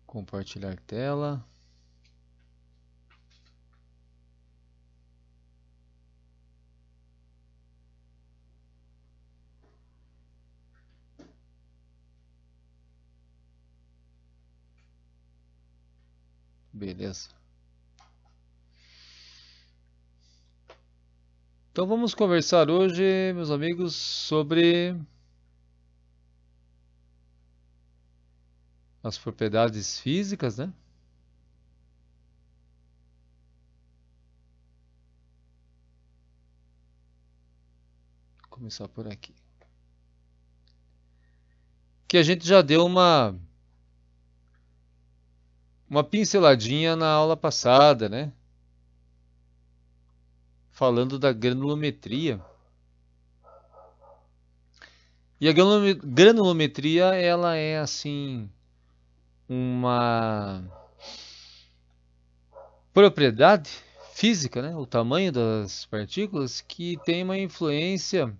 Compartilhar tela. Beleza. Então vamos conversar hoje, meus amigos, sobre as propriedades físicas, né? Vou começar por aqui. Que a gente já deu uma pinceladinha na aula passada, né? Falando da granulometria. E a granulometria, ela é assim uma propriedade física, né? O tamanho das partículas que tem uma influência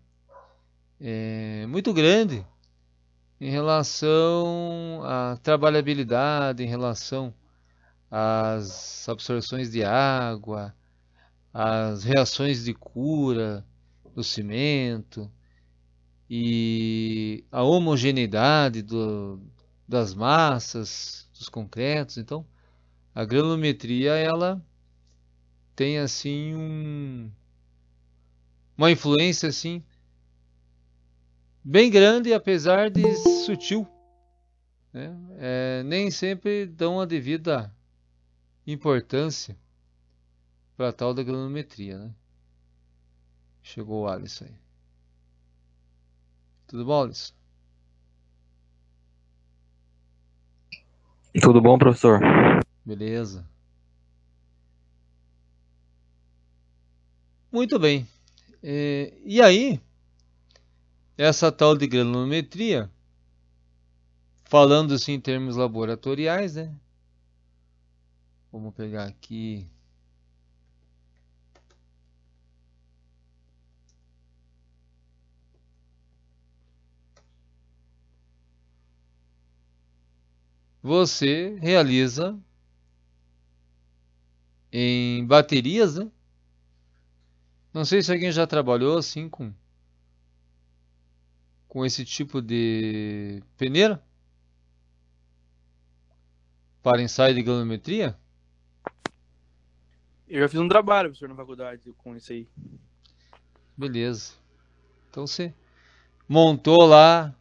muito grande em relação à trabalhabilidade, em relação às absorções de água, às reações de cura do cimento e a homogeneidade das massas, dos concretos. Então, a granulometria ela tem assim uma influência assim bem grande, apesar de sutil, né? Nem sempre dão a devida importância para tal da granulometria, né? Chegou o Alisson aí. Tudo bom, Alisson? Tudo bom, professor? Beleza. Muito bem. E aí, essa tal de granulometria, falando assim em termos laboratoriais, né? Vamos pegar aqui. Você realiza em baterias, né? Não sei se alguém já trabalhou assim com esse tipo de peneira para ensaio de granulometria. Eu já fiz um trabalho, professor, na faculdade com isso aí. Beleza. Então você montou lá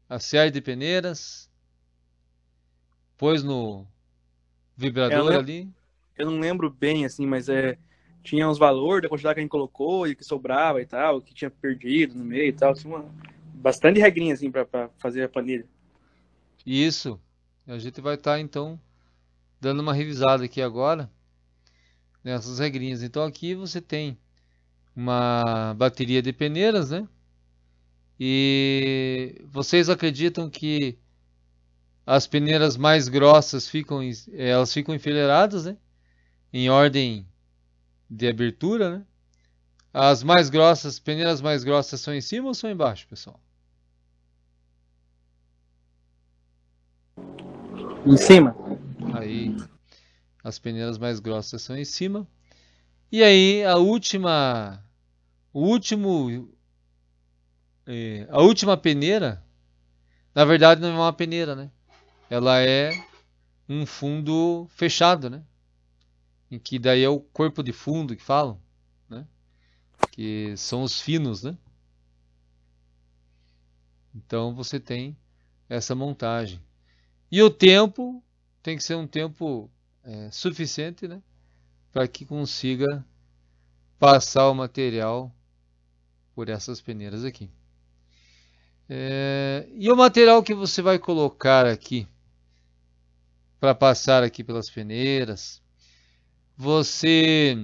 a série de peneiras, pôs no É, vibrador ali. eu não lembro bem, assim, mas tinha os valores da quantidade que a gente colocou e que sobrava e tal, que tinha perdido no meio e tal. Tinha bastante regrinha, assim, pra fazer a planilha. E isso, a gente vai estar então dando uma revisada aqui agora nessas regrinhas. Então aqui você tem uma bateria de peneiras, né? E vocês acreditam que as peneiras mais grossas elas ficam enfileiradas, né? Em ordem de abertura, né? As mais grossas, peneiras mais grossas são em cima ou são embaixo, pessoal? Em cima? Aí, as peneiras mais grossas são em cima. E aí, o último, a última peneira, na verdade não é uma peneira, né? Ela é um fundo fechado, né? Em que daí é o corpo de fundo que falam, né? Que são os finos, né? Então você tem essa montagem. E o tempo tem que ser um tempo suficiente, né? Para que consiga passar o material por essas peneiras aqui. E o material que você vai colocar aqui para passar aqui pelas peneiras, você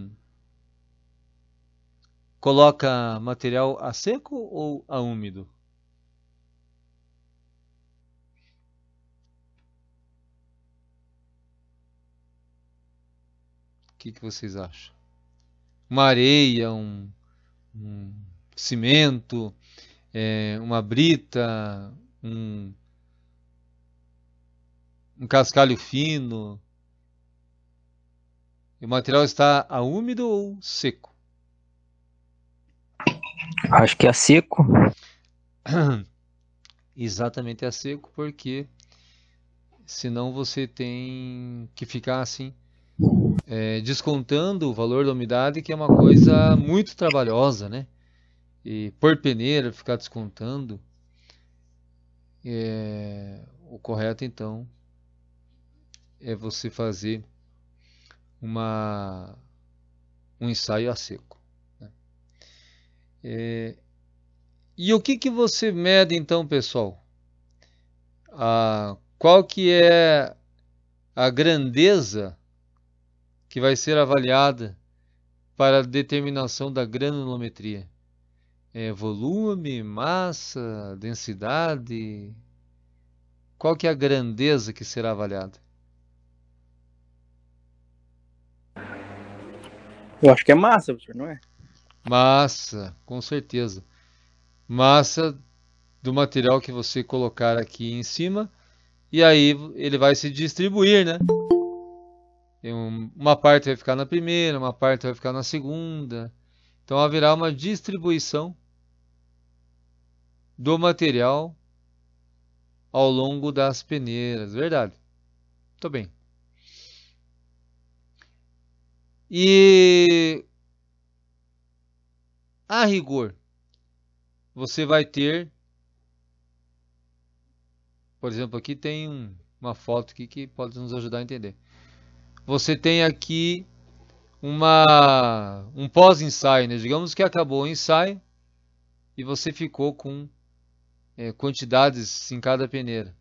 coloca material a seco ou a úmido? O que vocês acham? Uma areia, um cimento, uma brita, um, um cascalho fino. E o material está a úmido ou seco? Acho que é seco. Exatamente, é seco, porque senão você tem que ficar assim, descontando o valor da umidade, que é uma coisa muito trabalhosa, né? E por peneira, ficar descontando. O correto, então, é você fazer um ensaio a seco, né? E o que você mede, então, pessoal? Qual que é a grandeza que vai ser avaliada para a determinação da granulometria? Volume, massa, densidade? Qual que é a grandeza que será avaliada? Eu acho que é massa, professor, não é? Massa, com certeza. Massa do material que você colocar aqui em cima, e aí ele vai se distribuir, né? Uma parte vai ficar na primeira, uma parte vai ficar na segunda. Então haverá uma distribuição do material ao longo das peneiras, verdade? Muito bem. E a rigor, você vai ter, por exemplo, aqui tem uma foto aqui que pode nos ajudar a entender. Você tem aqui um pós-ensaio, né? Digamos que acabou o ensaio e você ficou com quantidades em cada peneira.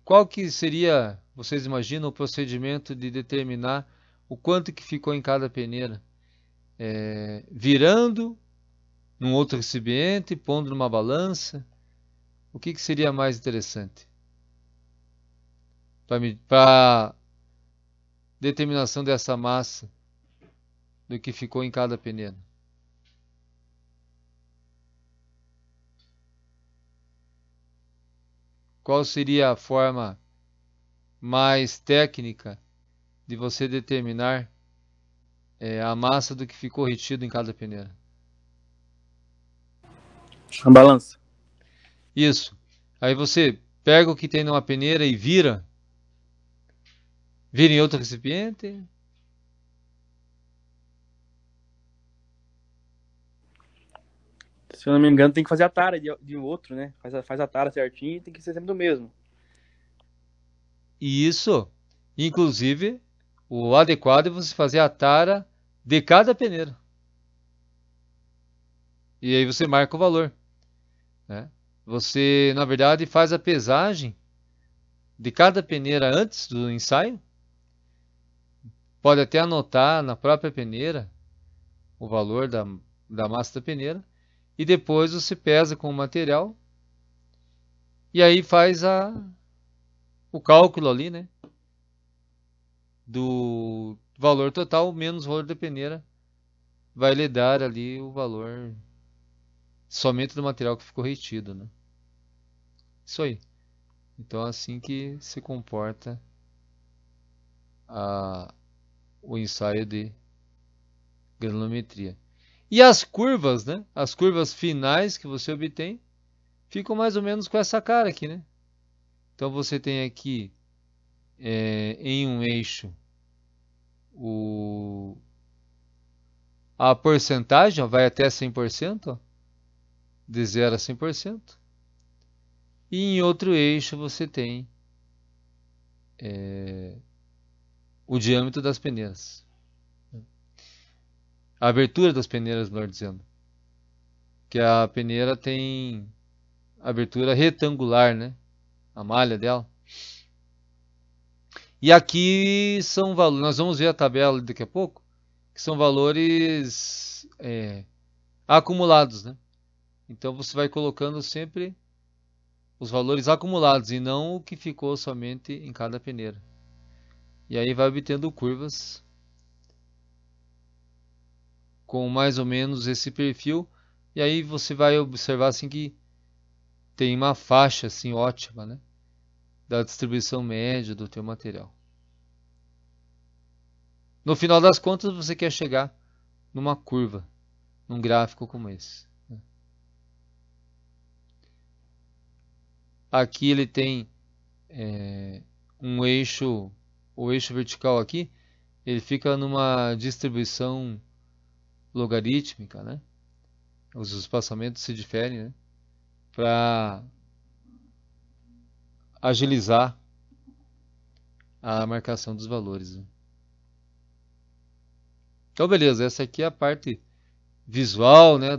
Qual que seria, vocês imaginam, o procedimento de determinar o quanto que ficou em cada peneira? Virando num outro recipiente, pondo numa balança? O que seria mais interessante para determinação dessa massa do que ficou em cada peneira? Qual seria a forma mais técnica de você determinar a massa do que ficou retido em cada peneira? A balança. Isso. Aí você pega o que tem numa peneira e vira em outro recipiente. Se eu não me engano, tem que fazer a tara de outro, né? Faz a tara certinho e tem que ser sempre do mesmo. E isso, inclusive, o adequado é você fazer a tara de cada peneira. E aí você marca o valor, né? Você, na verdade, faz a pesagem de cada peneira antes do ensaio. Pode até anotar na própria peneira o valor da massa da peneira. E depois você pesa com o material. E aí faz o cálculo ali, né? Do valor total menos o valor da peneira. Vai lhe dar ali o valor somente do material que ficou retido, né? Isso aí. Então é assim que se comporta o ensaio de granulometria. E as curvas, né? As curvas finais que você obtém ficam mais ou menos com essa cara aqui, né? Então você tem aqui em um eixo a porcentagem, ó, vai até 100%, ó, de 0 a 100%. E em outro eixo você tem o diâmetro das peneiras. A abertura das peneiras, melhor dizendo. Que a peneira tem abertura retangular, né? A malha dela. E aqui são valores, nós vamos ver a tabela daqui a pouco, que são valores acumulados, né? Então você vai colocando sempre os valores acumulados e não o que ficou somente em cada peneira. E aí vai obtendo curvas com mais ou menos esse perfil. E aí você vai observar assim que tem uma faixa assim ótima, né? da distribuição média do teu material. No final das contas, você quer chegar numa curva, num gráfico como esse. Aqui ele tem um eixo, o eixo vertical aqui, ele fica numa distribuição logarítmica, né? Os espaçamentos se diferem, né? Para agilizar a marcação dos valores, né? Então, beleza, essa aqui é a parte visual, né,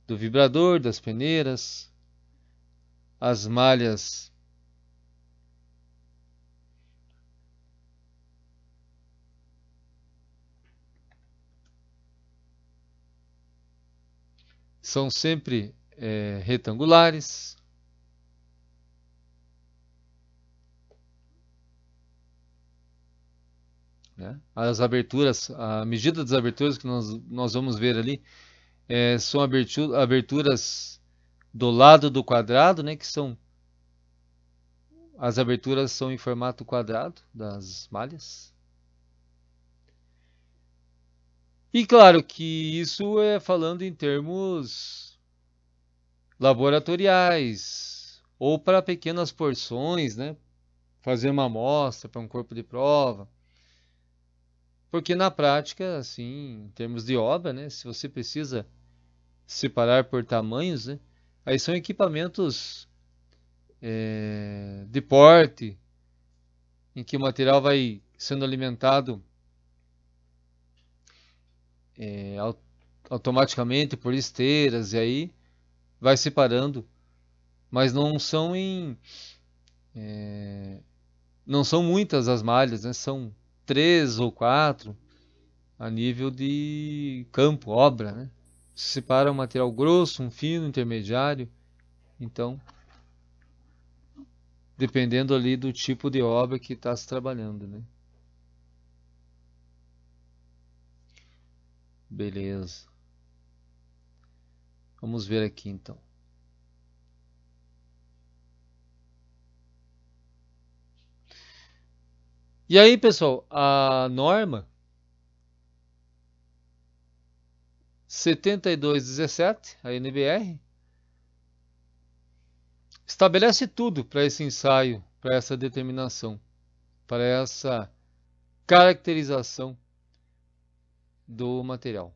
do vibrador, das peneiras, as malhas são sempre retangulares. Né? As aberturas, a medida das aberturas que nós vamos ver ali são aberturas do lado do quadrado, né? Que são as aberturas são em formato quadrado das malhas. E claro que isso é falando em termos laboratoriais ou para pequenas porções, né? Fazer uma amostra para um corpo de prova. Porque na prática, assim, em termos de obra, né? Se você precisa separar por tamanhos, né? Aí são equipamentos de porte, em que o material vai sendo alimentado automaticamente por esteiras, e aí vai separando, mas não são não são muitas as malhas, né? São 3 ou 4 a nível de campo, obra, né? Se separa um material grosso, um fino, intermediário, então dependendo ali do tipo de obra que está se trabalhando, né? Beleza. Vamos ver aqui então. E aí, pessoal, a norma 7217, a NBR, estabelece tudo para esse ensaio, para essa determinação, para essa caracterização do material.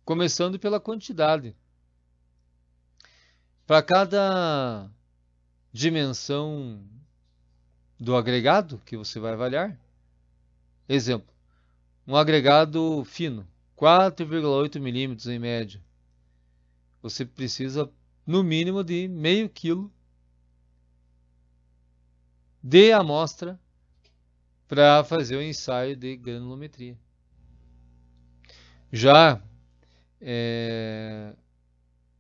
Começando pela quantidade. Para cada dimensão do agregado que você vai avaliar, exemplo, um agregado fino, 4,8 milímetros em média, você precisa no mínimo de meio quilo de amostra para fazer o ensaio de granulometria. Já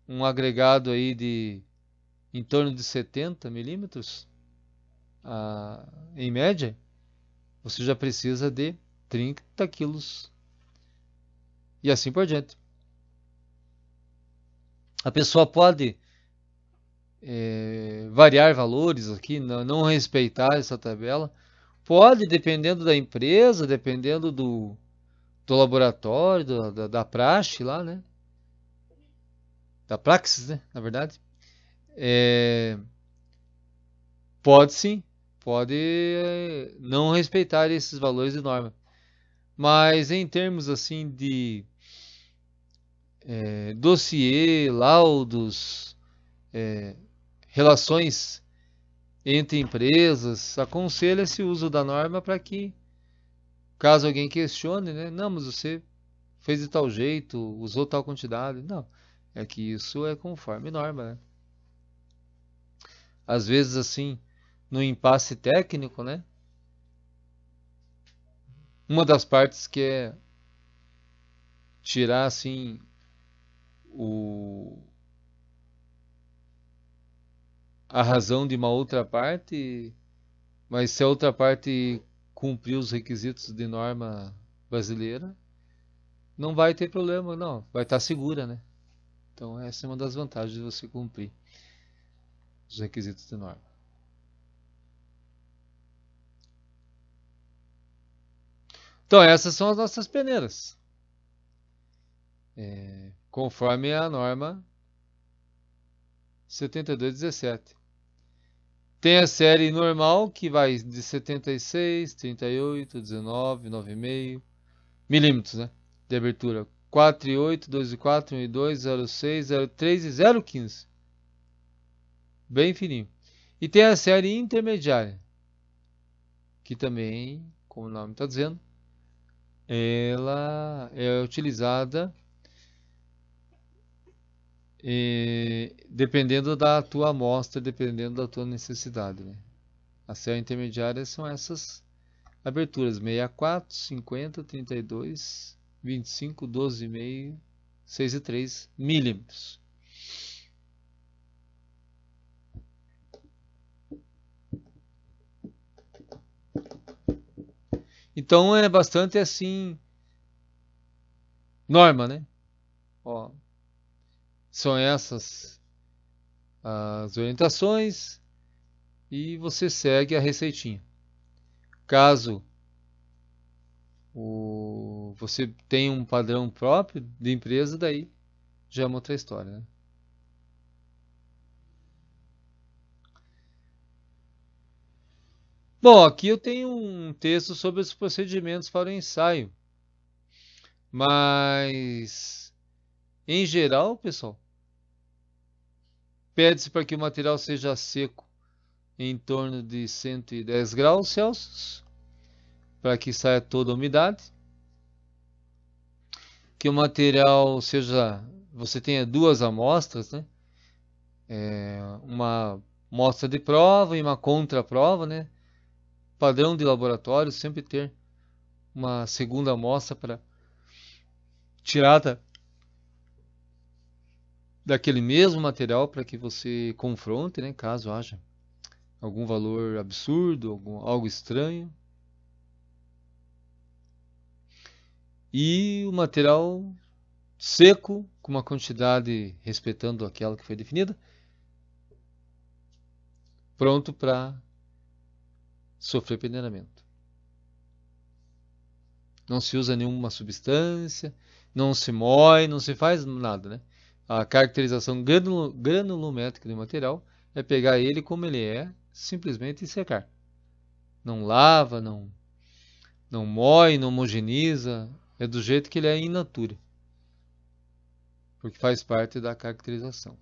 um agregado aí de em torno de 70 milímetros em média, você já precisa de 30 quilos e assim por diante. A pessoa pode variar valores aqui, não respeitar essa tabela. Pode, dependendo da empresa, dependendo do laboratório, da praxe lá, né? Da praxis, né? Na verdade. Pode sim, pode não respeitar esses valores de norma. Mas em termos assim de dossiê, laudos, relações entre empresas, aconselha-se o uso da norma para que, caso alguém questione, né? Não, mas você fez de tal jeito, usou tal quantidade. Não, é que isso é conforme norma, né? Às vezes, assim, no impasse técnico, né? Uma das partes quer tirar, assim, a razão de uma outra parte, mas se a outra parte cumprir os requisitos de norma brasileira, não vai ter problema, não. Vai estar segura, né? Então, essa é uma das vantagens de você cumprir os requisitos de norma. Então, essas são as nossas peneiras. Conforme a norma 7217. Tem a série normal, que vai de 76, 38, 19, 9,5 milímetros, né? De abertura. 4,8, 2,4, 1,2, 0,6, 0,3 e 0,15. Bem fininho. E tem a série intermediária, que também, como o nome está dizendo, ela é utilizada dependendo da tua amostra, dependendo da tua necessidade, né? A série intermediária são essas aberturas: 64, 50, 32, 25, 12,5, 6,3 milímetros. Então é bastante assim, norma, né? Ó, são essas as orientações e você segue a receitinha. Caso você tenha um padrão próprio de empresa, daí já é uma outra história, né? Bom, aqui eu tenho um texto sobre os procedimentos para o ensaio, mas em geral, pessoal, pede-se para que o material seja seco em torno de 110 graus Celsius, para que saia toda a umidade. Que o material seja, você tenha duas amostras, né? Uma amostra de prova e uma contraprova, né? Padrão de laboratório, sempre ter uma segunda amostra para tirada daquele mesmo material para que você confronte, né? Caso haja algum valor absurdo, algo estranho. E o material seco, com uma quantidade respeitando aquela que foi definida, pronto para sofrer peneiramento. Não se usa nenhuma substância, não se moe, não se faz nada, né? A caracterização granulométrica do material é pegar ele como ele é, simplesmente secar. Não lava, não moe, não homogeneiza, é do jeito que ele é in natura, porque faz parte da caracterização.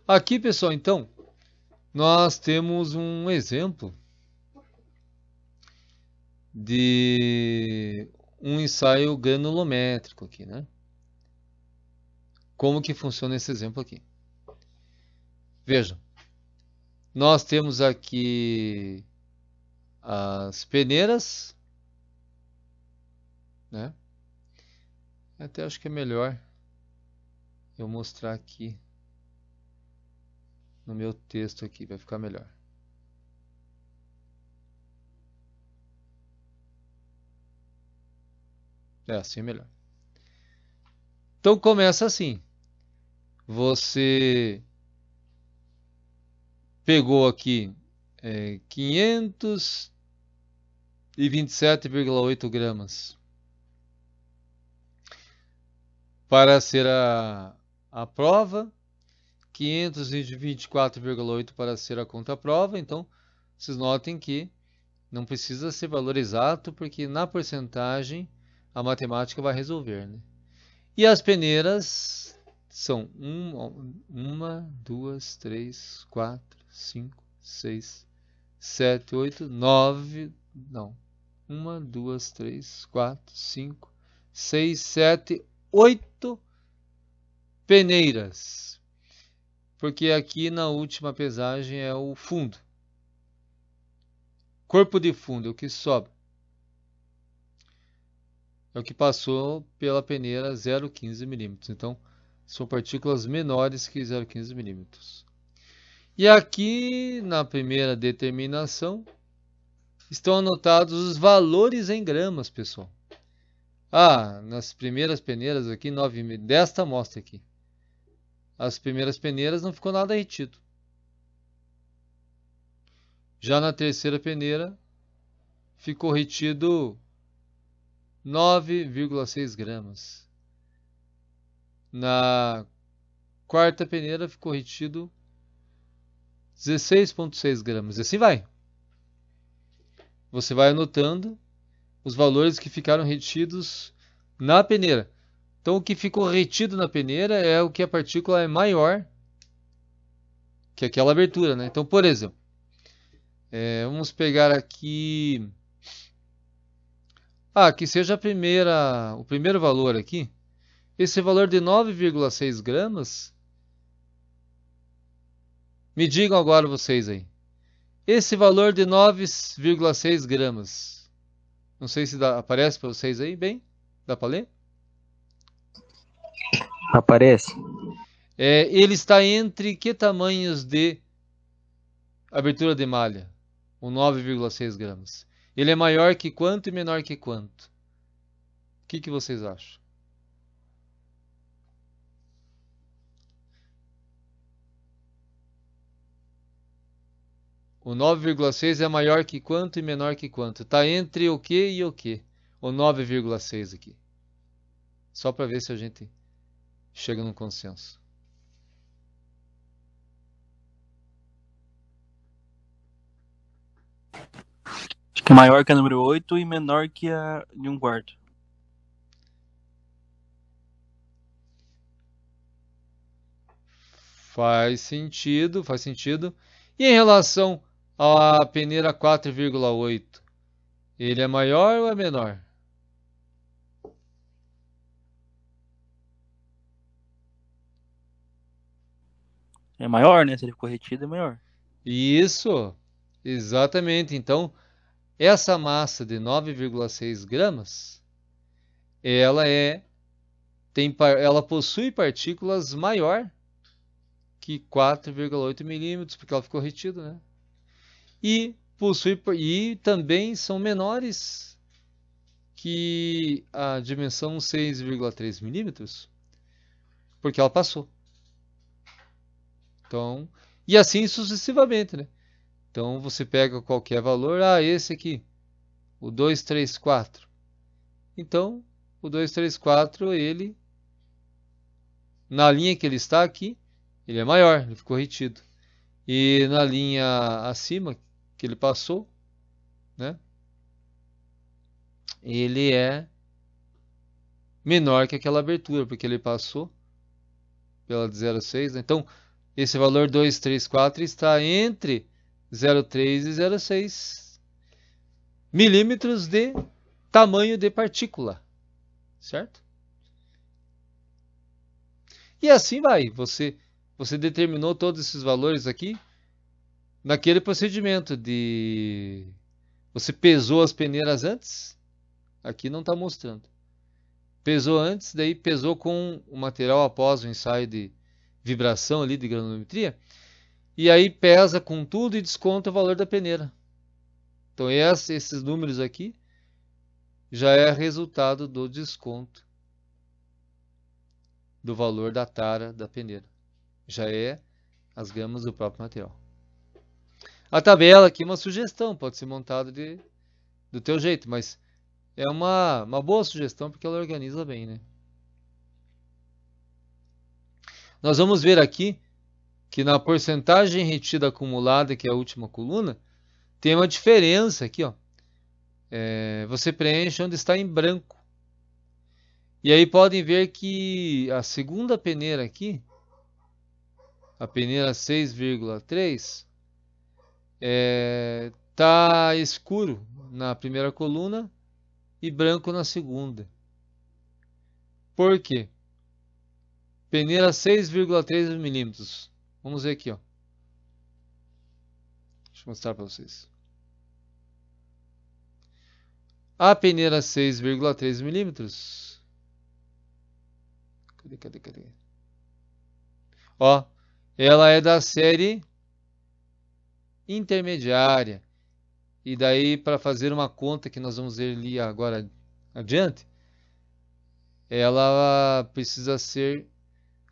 Aqui, pessoal, então, nós temos um exemplo de um ensaio granulométrico aqui, né? Como que funciona esse exemplo aqui? Vejam, nós temos aqui as peneiras, né? Até acho que é melhor eu mostrar aqui no meu texto aqui, vai ficar melhor. Assim é melhor. Então começa assim. Você pegou aqui 527,8 gramas para ser a prova, 524,8 para ser a contraprova. Então, vocês notem que não precisa ser valor exato, porque na porcentagem a matemática vai resolver, né? E as peneiras são 1, 2, 3, 4, 5, 6, 7, 8, 9, não. 1, 2, 3, 4, 5, 6, 7, 8 peneiras. Porque aqui na última pesagem é o fundo. Corpo de fundo é o que sobra. É o que passou pela peneira 0,15 milímetros. Então, são partículas menores que 0,15 milímetros. E aqui, na primeira determinação, estão anotados os valores em gramas, pessoal. Nas primeiras peneiras aqui, 9, desta amostra aqui, as primeiras peneiras não ficou nada retido. Já na terceira peneira ficou retido 9,6 gramas. Na quarta peneira ficou retido 16,6 gramas. E assim vai. Você vai anotando os valores que ficaram retidos na peneira. Então, o que ficou retido na peneira é o que a partícula é maior que aquela abertura, né? Então, por exemplo, vamos pegar aqui... que seja o primeiro valor aqui. Esse valor de 9,6 gramas... Me digam agora vocês aí. Esse valor de 9,6 gramas. Não sei se aparece para vocês aí, bem? Dá para ler? Aparece. Ele está entre que tamanhos de abertura de malha? O 9,6 gramas. Ele é maior que quanto e menor que quanto? O que vocês acham? O 9,6 é maior que quanto e menor que quanto? Está entre o que e o que? O 9,6 aqui. Só para ver se a gente chega num consenso. Acho que é maior que a número 8 e menor que a de 1/4. Faz sentido, faz sentido. E em relação à peneira 4,8, ele é maior ou é menor? É maior, né? Se ele ficou retido, é maior. Isso, exatamente. Então, essa massa de 9,6 gramas, ela possui partículas maior que 4,8 milímetros, porque ela ficou retida, né? E também são menores que a dimensão 6,3 milímetros, porque ela passou. Então, e assim sucessivamente, né? Então você pega qualquer valor, esse aqui, o 234. Então, o 234, ele, na linha que ele está aqui, ele é maior, ele ficou retido. E na linha acima, que ele passou, né? Ele é menor que aquela abertura, porque ele passou pela de 0,6, né? Então, esse valor 234 está entre 0,3 e 0,6 milímetros de tamanho de partícula, certo? E assim vai, você determinou todos esses valores aqui naquele procedimento de... Você pesou as peneiras antes, aqui não está mostrando. Pesou antes, daí pesou com o material após o ensaio de vibração ali de granulometria, e aí pesa com tudo e desconta o valor da peneira. Então esses números aqui já é resultado do desconto do valor da tara da peneira. Já é as gramas do próprio material. A tabela aqui é uma sugestão, pode ser montada do teu jeito, mas é uma boa sugestão porque ela organiza bem, né? Nós vamos ver aqui que na porcentagem retida acumulada, que é a última coluna, tem uma diferença aqui, ó. Você preenche onde está em branco. E aí podem ver que a segunda peneira aqui, a peneira 6,3, está escuro na primeira coluna e branco na segunda. Por quê? Peneira 6,3 milímetros. Vamos ver aqui, ó. Deixa eu mostrar para vocês. A peneira 6,3 milímetros. Cadê? Ó, ela é da série intermediária. E daí, para fazer uma conta que nós vamos ver ali agora adiante, ela precisa ser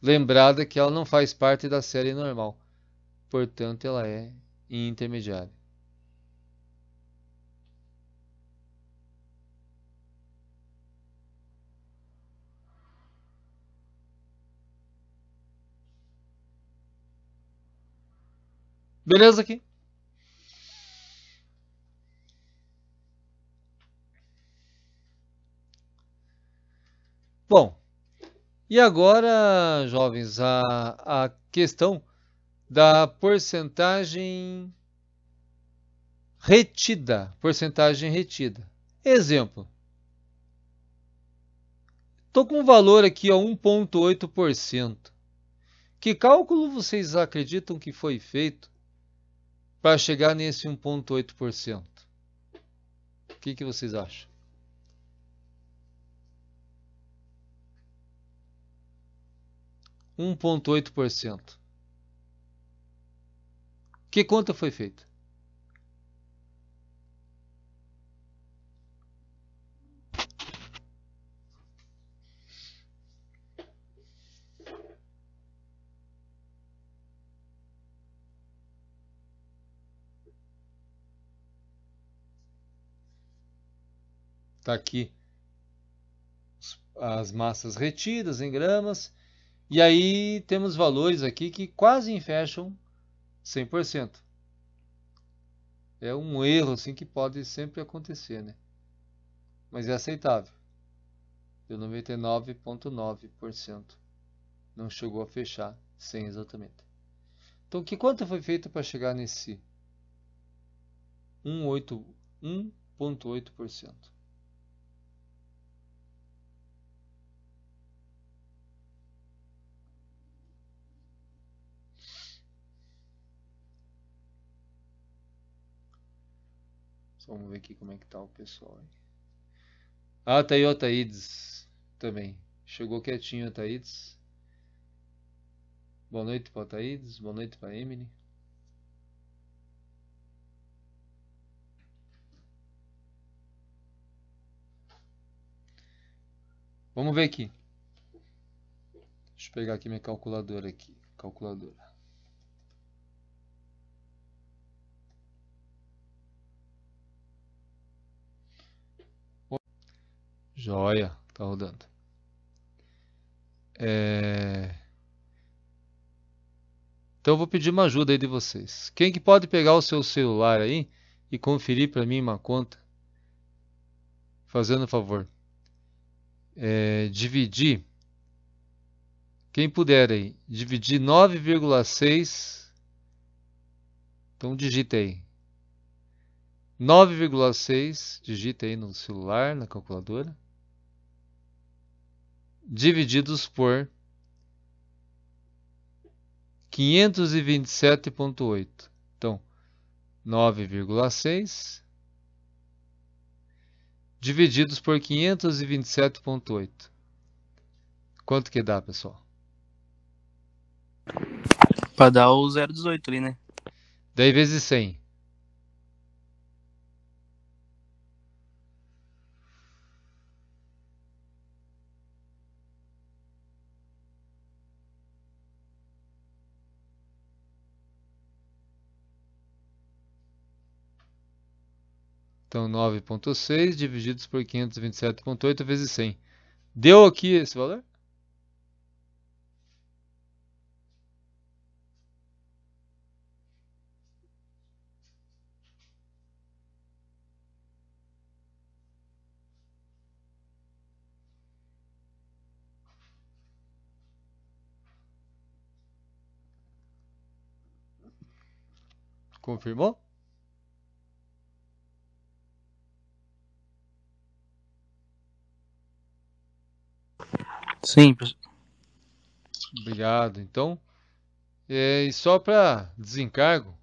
Lembrada que ela não faz parte da série normal. Portanto, ela é intermediária. Beleza aqui? Bom, e agora, jovens, a questão da porcentagem retida. Porcentagem retida. Exemplo. Estou com um valor aqui, 1,8%. Que cálculo vocês acreditam que foi feito para chegar nesse 1,8%? O que vocês acham? %1,8%. Que conta foi feita? Está aqui as massas retidas em gramas. E aí temos valores aqui que quase fecham 100%. É um erro assim que pode sempre acontecer, né? Mas é aceitável. Deu 99,9%. Não chegou a fechar 100 exatamente. Então, que conta foi feita para chegar nesse 1,8%? Vamos ver aqui como é que tá o pessoal aí. Ah, tá aí o Ataídes também. Chegou quietinho o Ataídes. Boa noite para o Ataídes. Boa noite para a Emily. Vamos ver aqui. Deixa eu pegar aqui minha calculadora aqui. Calculadora. Joia, tá rodando. Então eu vou pedir uma ajuda aí de vocês. Quem que pode pegar o seu celular aí e conferir para mim uma conta? Fazendo um favor. Dividir. Quem puder aí, dividir 9,6. Então digita aí. 9,6, digita aí no celular, na calculadora. Divididos por 527,8. Então, 9,6 divididos por 527,8. Quanto que dá, pessoal? Pra dar o 0,18 ali, né? 10 vezes 100. Então, 9,6 divididos por 527,8 vezes 100. Deu aqui esse valor? Confirmou? Sim, Obrigado. Então, e só para desencargo,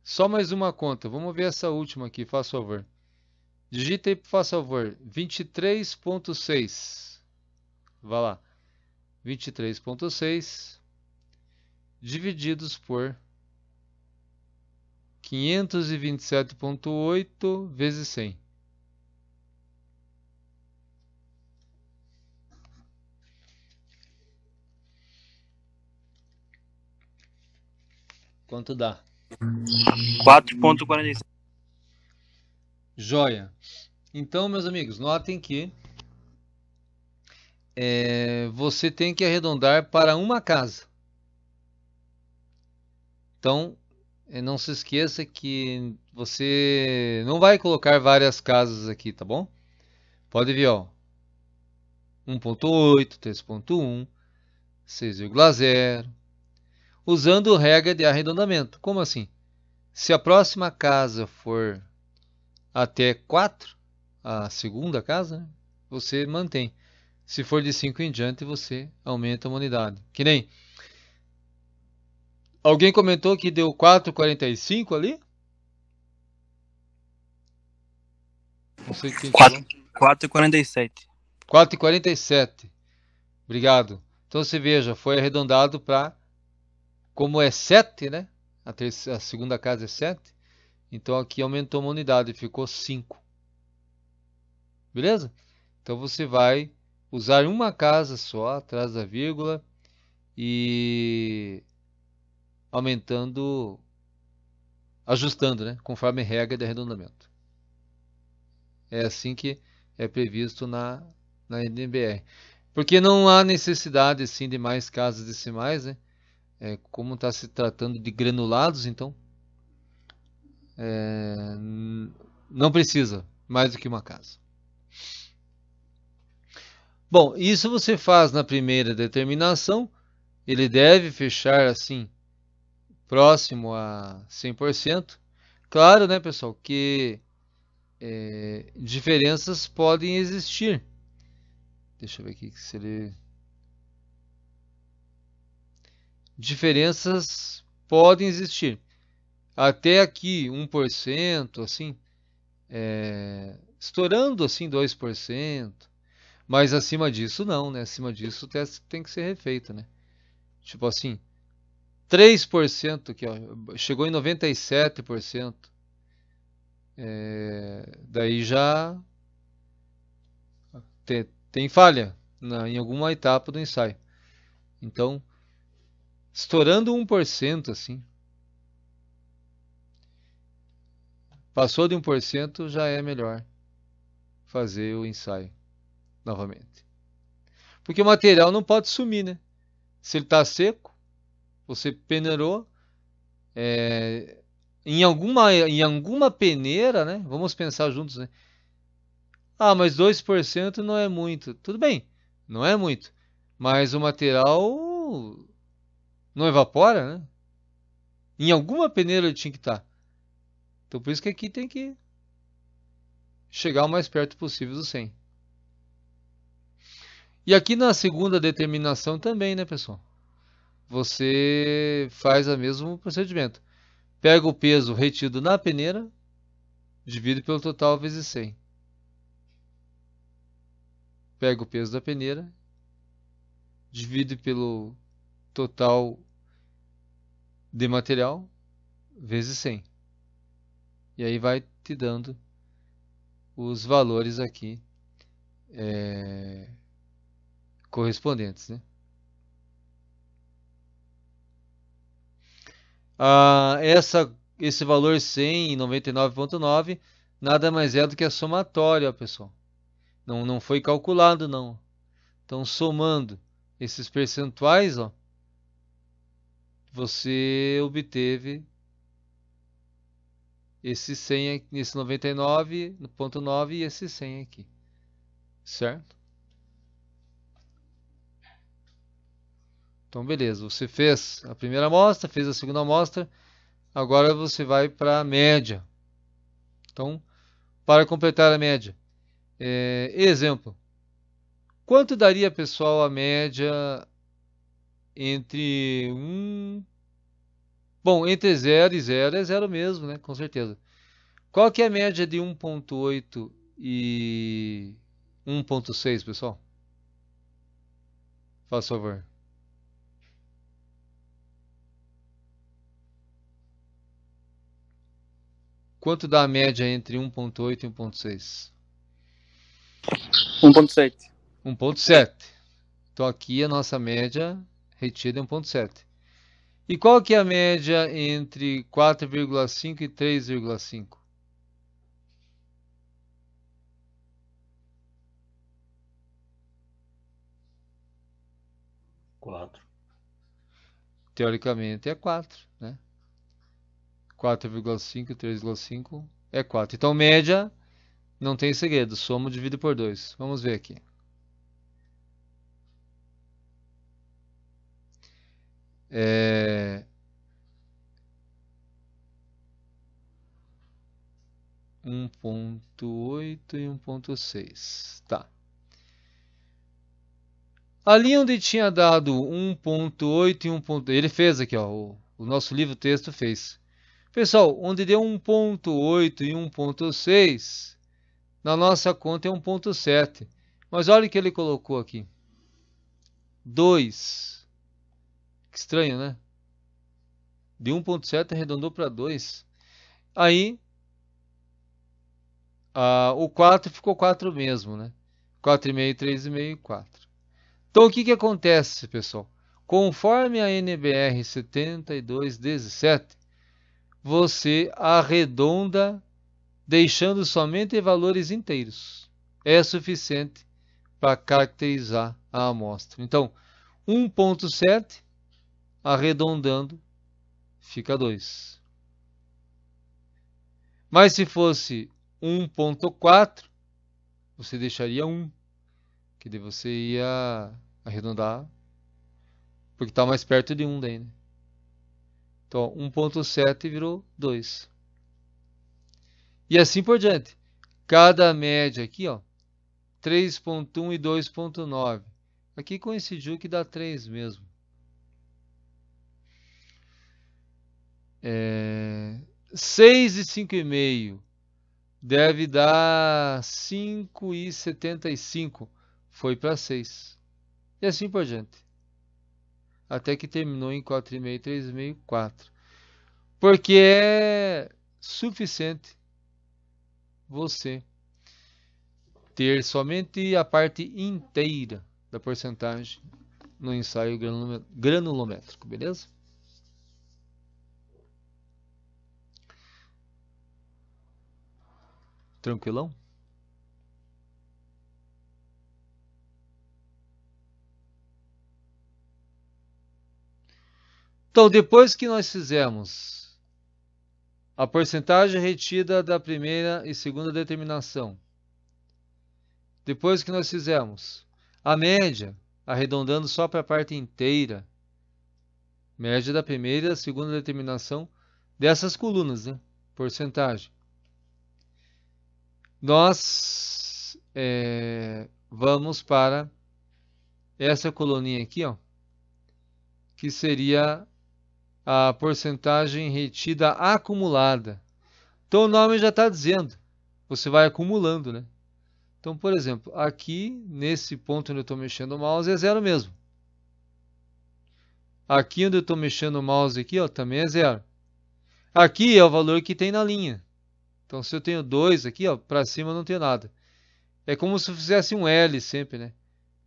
só mais uma conta. Vamos ver essa última aqui, faz favor. Digita aí, por favor, 23,6. Vá lá. 23,6 divididos por 527,8 vezes 100. Quanto dá? 4,47. Joia. Então, meus amigos, notem que você tem que arredondar para uma casa. Então, não se esqueça que você não vai colocar várias casas aqui, tá bom? Pode ver, ó. 1.8, 3.1, 6,0, usando regra de arredondamento. Como assim? Se a próxima casa for até 4, a segunda casa, né, você mantém. Se for de 5 em diante, você aumenta uma unidade. Que nem alguém comentou que deu 4,45 ali? Não sei quem falou. 4,47. 4,47. Obrigado. Então você veja, foi arredondado para, como é 7, né? A segunda casa é 7. Então aqui aumentou uma unidade, ficou 5. Beleza? Então você vai usar uma casa só atrás da vírgula e aumentando, ajustando, né? Conforme a regra de arredondamento. É assim que é previsto na NBR. Porque não há necessidade assim de mais casas decimais, né? Como está se tratando de granulados, então não precisa mais do que uma casa. Bom, isso você faz na primeira determinação. Ele deve fechar assim, próximo a 100%. Claro, né, pessoal, que diferenças podem existir. Deixa eu ver aqui se ele... Diferenças podem existir. Até aqui 1%, assim, estourando assim 2%. Mas acima disso não, né? Acima disso o teste tem que ser refeito, né? Tipo assim, 3% aqui, ó, chegou em 97%. Daí já tem falha em alguma etapa do ensaio. Então, estourando 1%, assim, passou de 1%, já é melhor fazer o ensaio novamente. Porque o material não pode sumir, né? Se ele está seco, você peneirou, em alguma peneira, né? Vamos pensar juntos, né? Ah, mas 2% não é muito. Tudo bem, não é muito. Mas o material não evapora, né? Em alguma peneira ele tinha que estar. Então por isso que aqui tem que chegar o mais perto possível do 100. E aqui na segunda determinação também, né, pessoal? Você faz o mesmo procedimento. Pega o peso retido na peneira, divide pelo total vezes 100. Pega o peso da peneira, divide pelo total de material, vezes 100. E aí vai te dando os valores aqui correspondentes, né? Esse valor 100 e 99,9 nada mais é do que a somatória, pessoal. Não foi calculado, não. Então, somando esses percentuais, ó, você obteve esse 100, esse 99,9 e esse 100 aqui. Certo? Então, beleza. Você fez a primeira amostra, fez a segunda amostra. Agora você vai para a média. Então, para completar a média. Exemplo. Quanto daria, pessoal, a média entre 1... Bom, entre 0 e 0 é 0 mesmo, né? Com certeza. Qual que é a média de 1.8 e 1.6, pessoal? Faz favor. Quanto dá a média entre 1.8 e 1.6? 1,7. 1.7. Então aqui a nossa média retida é 1.7. E qual que é a média entre 4,5 e 3,5? Quatro. Teoricamente é 4, né? 4,5 e 3,5 é 4. Então, média, não tem segredo. Soma dividido por 2. Vamos ver aqui. É... 1,8 e 1,6. Tá. Ali onde tinha dado 1,8 e 1. Ele fez aqui, ó. O nosso livro texto fez. Pessoal, onde deu 1,8 e 1,6, na nossa conta é 1,7. Mas olha o que ele colocou aqui. 2. Que estranho, né? De 1,7 arredondou para 2. Aí, o 4 ficou 4 mesmo, né? 4,5, 3,5 e 4. Então, o que que acontece, pessoal? Conforme a NBR 7217, você arredonda deixando somente valores inteiros. É suficiente para caracterizar a amostra. Então, 1,7 arredondando fica 2. Mas se fosse 1,4, você deixaria 1, que daí você ia arredondar, porque está mais perto de 1 daí, né? Então, 1,7 virou 2. E assim por diante. Cada média aqui, ó, 3,1 e 2,9. Aqui coincidiu que dá 3 mesmo. 6 e 5,5 deve dar 5,75. Foi para 6. E assim por diante. Até que terminou em 4,5, 3,5, 4. Porque é suficiente você ter somente a parte inteira da porcentagem no ensaio granulométrico, beleza? Tranquilão? Então, depois que nós fizemos a porcentagem retida da primeira e segunda determinação, depois que nós fizemos a média, arredondando só para a parte inteira, média da primeira e da segunda determinação dessas colunas, né? Porcentagem. Nós vamos para essa coluninha aqui, ó, que seria a porcentagem retida acumulada. Então o nome já está dizendo, você vai acumulando, né? Então, por exemplo, aqui nesse ponto onde eu estou mexendo o mouse é 0 mesmo. Aqui onde eu estou mexendo o mouse aqui, ó, também é 0. Aqui é o valor que tem na linha. Então, se eu tenho 2 aqui, ó, para cima não tenho nada. É como se fizesse um L sempre, né?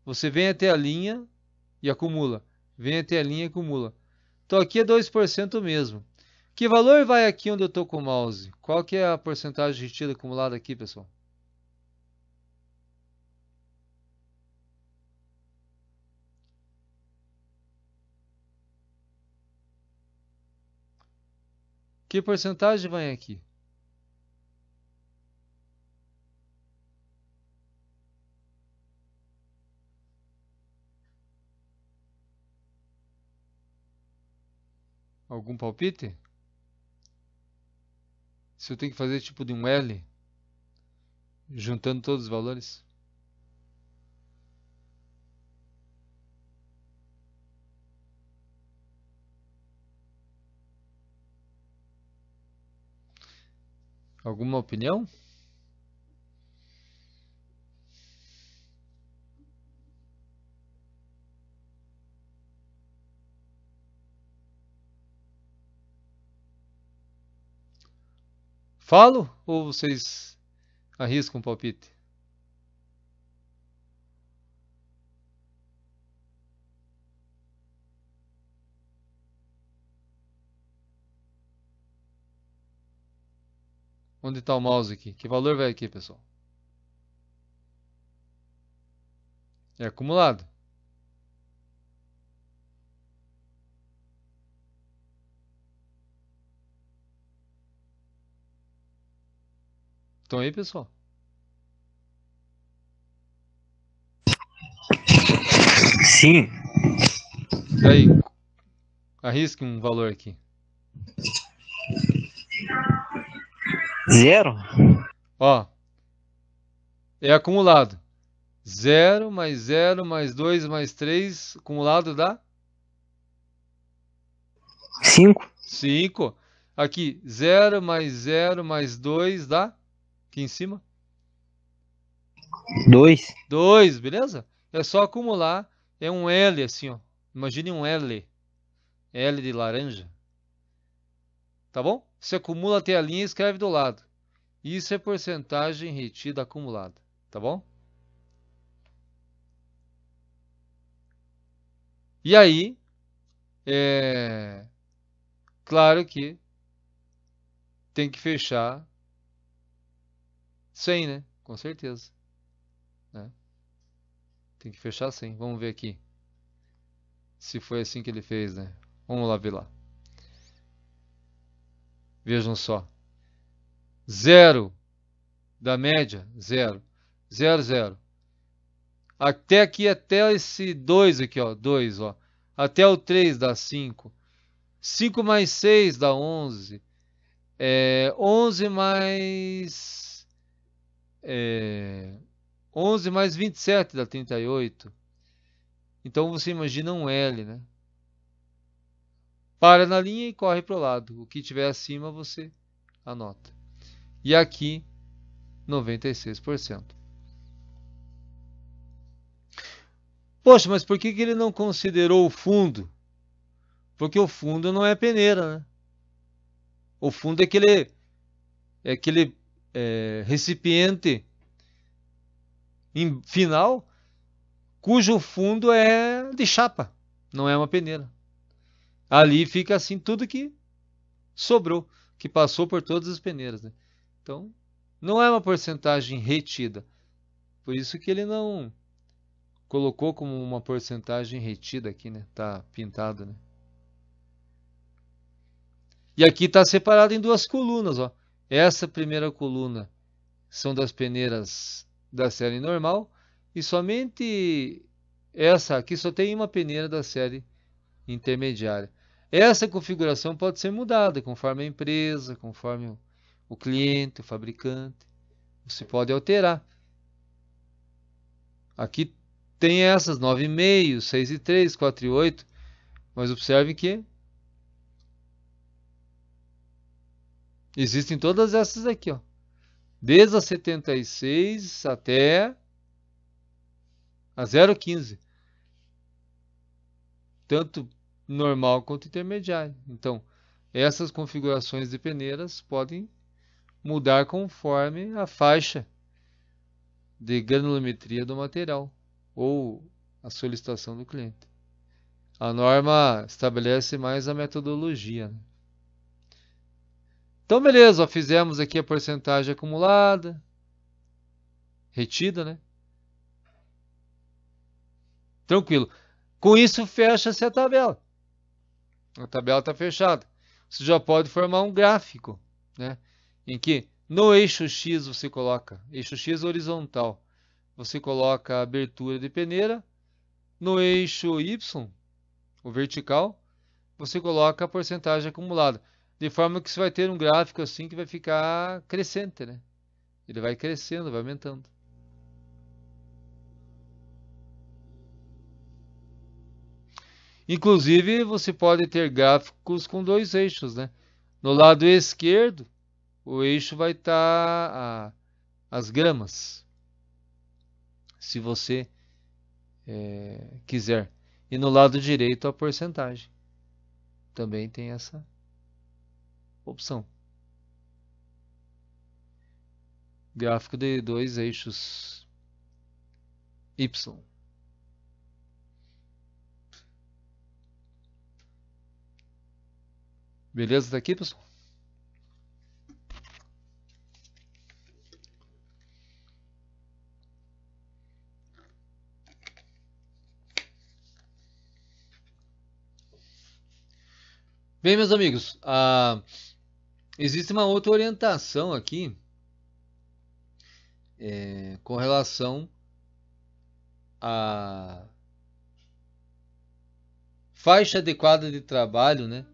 Você vem até a linha e acumula. Vem até a linha e acumula. Então, aqui é 2% mesmo. Que valor vai aqui onde eu estou com o mouse? Qual que é a porcentagem retida acumulada aqui, pessoal? Que porcentagem vai aqui? Algum palpite? Se eu tenho que fazer tipo de um L, juntando todos os valores? Alguma opinião? Falo ou vocês arriscam um palpite? Onde está o mouse aqui? Que valor vai aqui, pessoal? É acumulado. Estão aí, pessoal? Sim. E aí? Arrisque um valor aqui. 0? Ó, é acumulado. 0 mais 2 mais 3, acumulado dá 5? 5. Aqui, 0 mais 2 dá, aqui em cima, 2? 2, beleza? É só acumular, é um L assim, ó. Imagine um L, L de laranja. Tá bom? Você acumula até a linha e escreve do lado. Isso é porcentagem retida acumulada, tá bom? E aí, claro que tem que fechar 100, né? Com certeza, né? Tem que fechar 100. Vamos ver aqui se foi assim que ele fez, né? Vamos lá ver lá. Vejam só. 0 da média, 0. 0, 0. Até aqui, até esse 2 aqui, ó. 2, ó. Até o 3 dá 5. 5 mais 6 dá 11. 11 mais... 11 mais 27 dá 38. Então você imagina um L, né? Para na linha e corre para o lado. O que tiver acima você anota. E aqui, 96%. Poxa, mas por que ele não considerou o fundo? Porque o fundo não é peneira, né? O fundo é aquele recipiente final cujo fundo é de chapa, não é uma peneira. Ali fica assim tudo que sobrou, que passou por todas as peneiras, né? Então, não é uma porcentagem retida. Por isso que ele não colocou como uma porcentagem retida aqui, né? Tá pintado, né? E aqui está separado em duas colunas, ó. Essa primeira coluna são das peneiras da série normal e somente essa aqui só tem uma peneira da série intermediária. Essa configuração pode ser mudada conforme a empresa, conforme o cliente, o fabricante. Você pode alterar. Aqui tem essas 9,5, 6,3, 4,8, mas observe que existem todas essas aqui, ó. Desde a 76 até a 0,15. Tanto normal quanto intermediário. Então, essas configurações de peneiras podem mudar conforme a faixa de granulometria do material ou a solicitação do cliente. A norma estabelece mais a metodologia, né? Então, beleza, ó, fizemos aqui a porcentagem acumulada, retida, né? Tranquilo. Com isso, fecha-se a tabela. A tabela está fechada. Você já pode formar um gráfico, né? Em que no eixo X você coloca, eixo X horizontal, você coloca a abertura de peneira. No eixo Y, o vertical, você coloca a porcentagem acumulada. De forma que você vai ter um gráfico assim que vai ficar crescente, né? Ele vai crescendo, vai aumentando. Inclusive, você pode ter gráficos com dois eixos, né? No lado esquerdo, o eixo vai estar as gramas, se você quiser. E no lado direito, a porcentagem. Também tem essa opção. Gráfico de dois eixos Y. Beleza daqui, pessoal? Bem, meus amigos, existe uma outra orientação aqui com relação à faixa adequada de trabalho, né?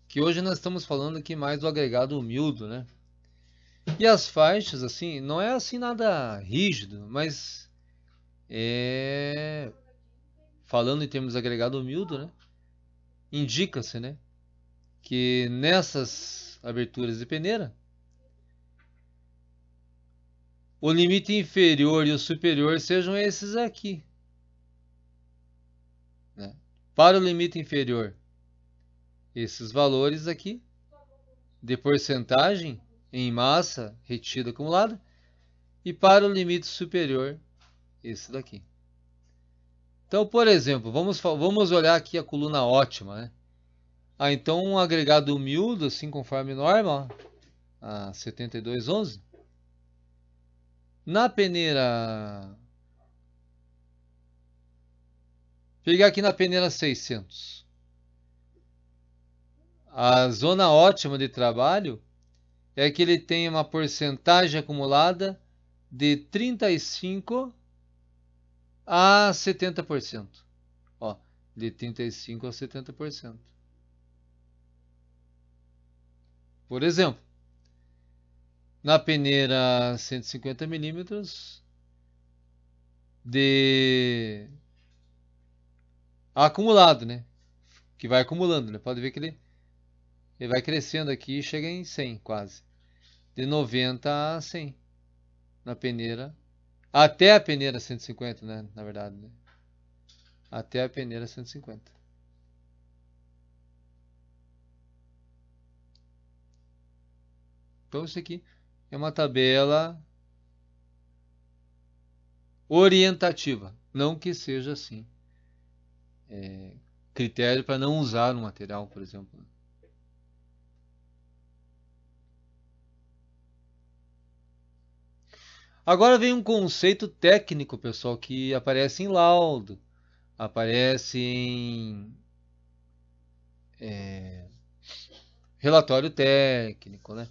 Que hoje nós estamos falando aqui mais do agregado humilde, né? E as faixas, assim, não é assim nada rígido, mas falando em termos de agregado humilde, né? Indica-se, né? Que nessas aberturas de peneira, o limite inferior e o superior sejam esses aqui, né? Para o limite inferior, esses valores aqui de porcentagem em massa retida acumulada, e para o limite superior, esse daqui. Então, por exemplo, vamos olhar aqui a coluna ótima, né? Então um agregado humilde, assim conforme norma, a 7211, na peneira, pegar aqui na peneira 600, a zona ótima de trabalho é que ele tem uma porcentagem acumulada de 35 a 70%. Ó, de 35 a 70%. Por exemplo, na peneira 150 milímetros de acumulado, né? Que vai acumulando, né? Pode ver que ele vai crescendo aqui e chega em 100 quase. De 90 a 100 na peneira, até a peneira 150, né? Na verdade, né? Até a peneira 150. Então isso aqui é uma tabela orientativa, não que seja assim critério para não usar no material, por exemplo. Agora vem um conceito técnico, pessoal, que aparece em laudo, aparece em relatório técnico, né?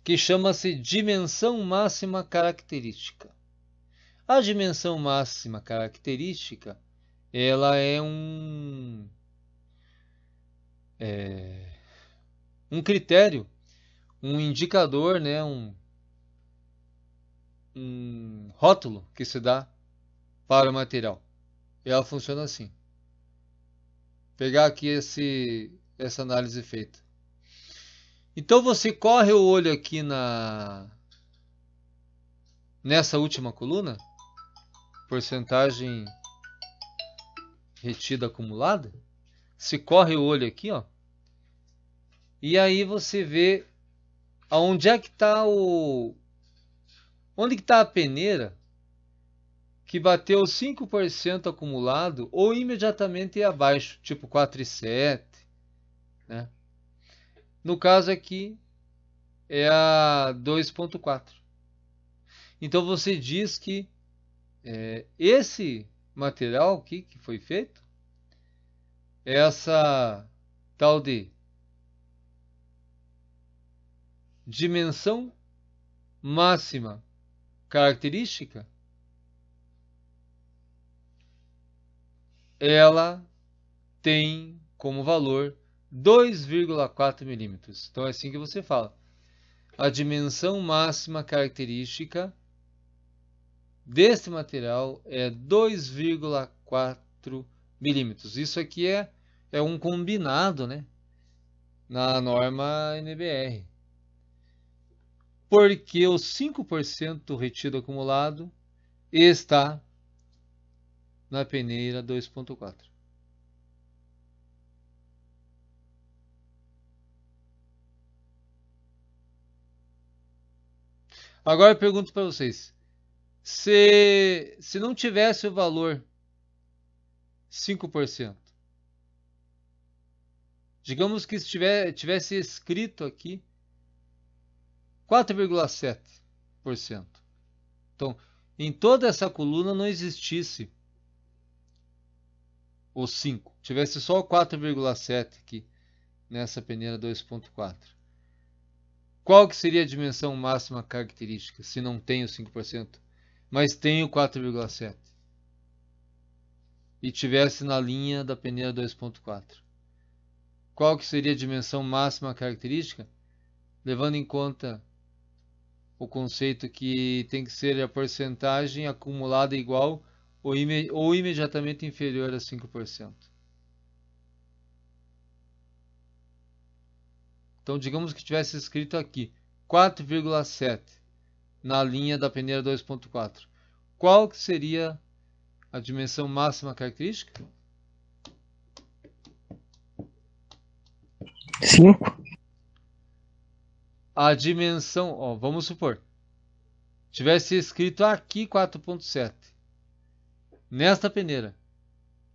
Que chama-se dimensão máxima característica. A dimensão máxima característica, ela é um critério, um indicador, né? Um rótulo que se dá para o material. E ela funciona assim. Pegar aqui essa análise feita. Então você corre o olho aqui nessa última coluna, porcentagem retida acumulada. Se corre o olho aqui, ó, e aí você vê aonde é que está onde que está a peneira que bateu 5% acumulado ou imediatamente abaixo, tipo 4,7, né? No caso aqui é a 2,4. Então você diz que esse material aqui que foi feito, essa tal de dimensão máxima característica, ela tem como valor 2,4 milímetros. Então é assim que você fala. A dimensão máxima característica deste material é 2,4 milímetros. Isso aqui é um combinado, né, na norma NBR. Porque o 5% retido acumulado está na peneira 2,4. Agora eu pergunto para vocês. Se não tivesse o valor 5%, digamos que tivesse escrito aqui 4,7%. Então, em toda essa coluna não existisse o 5, tivesse só o 4,7 aqui nessa peneira 2.4. Qual que seria a dimensão máxima característica se não tem o 5%, mas tem o 4,7 e tivesse na linha da peneira 2.4? Qual que seria a dimensão máxima característica, levando em conta o conceito que tem que ser a porcentagem acumulada igual ou imediatamente inferior a 5%. Então, digamos que tivesse escrito aqui 4,7 na linha da peneira 2.4. Qual que seria a dimensão máxima característica? 5. A dimensão, ó, vamos supor, tivesse escrito aqui 4,7. Nesta peneira,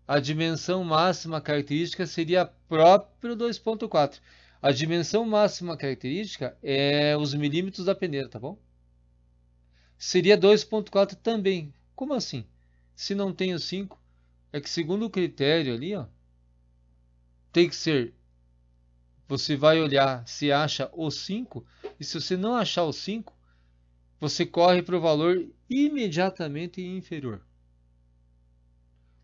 a dimensão máxima característica seria próprio 2,4. A dimensão máxima característica é os milímetros da peneira, tá bom? Seria 2,4 também. Como assim? Se não tem o 5, é que segundo o critério ali, ó, tem que ser, você vai olhar se acha o 5, e se você não achar o 5, você corre para o valor imediatamente inferior.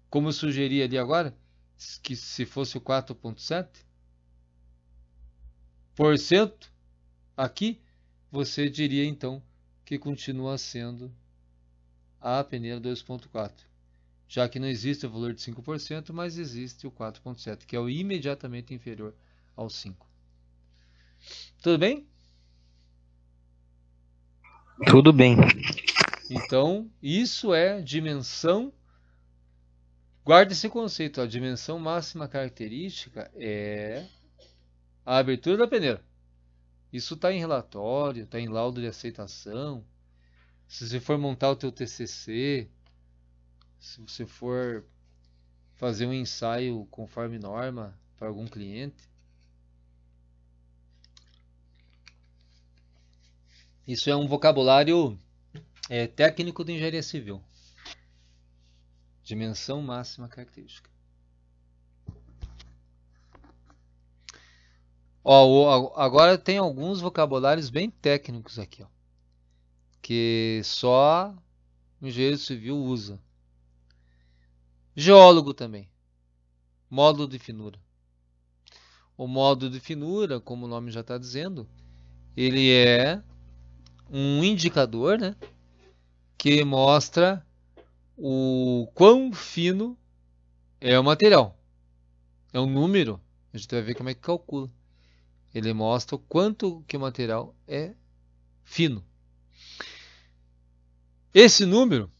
Como eu sugeri ali agora, que se fosse o 4,7%, aqui você diria então que continua sendo a peneira 2,4, já que não existe o valor de 5%, mas existe o 4,7, que é o imediatamente inferior ao 5. Tudo bem? Tudo bem. Então, isso é dimensão. Guarde esse conceito, a dimensão máxima característica é a abertura da peneira. Isso está em relatório, está em laudo de aceitação. Se você for montar o teu TCC, se você for fazer um ensaio conforme norma para algum cliente, isso é um vocabulário técnico de engenharia civil. Dimensão máxima característica. Ó, agora tem alguns vocabulários bem técnicos aqui, ó, que só o engenheiro civil usa. Geólogo também. Módulo de finura. O módulo de finura, como o nome já está dizendo, ele é um indicador, né, que mostra o quão fino é o material. É um número, a gente vai ver como é que calcula. Ele mostra o quanto que o material é fino. Esse número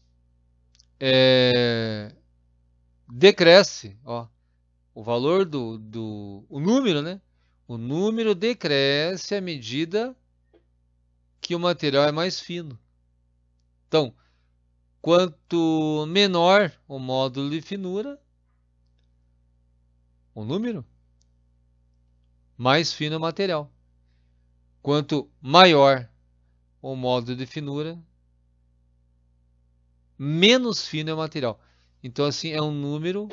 decresce, ó, o valor o número, né? O número decresce à medida que o material é mais fino. Então, quanto menor o módulo de finura, o número, mais fino é o material. Quanto maior o módulo de finura, menos fino é o material. Então, assim, é um número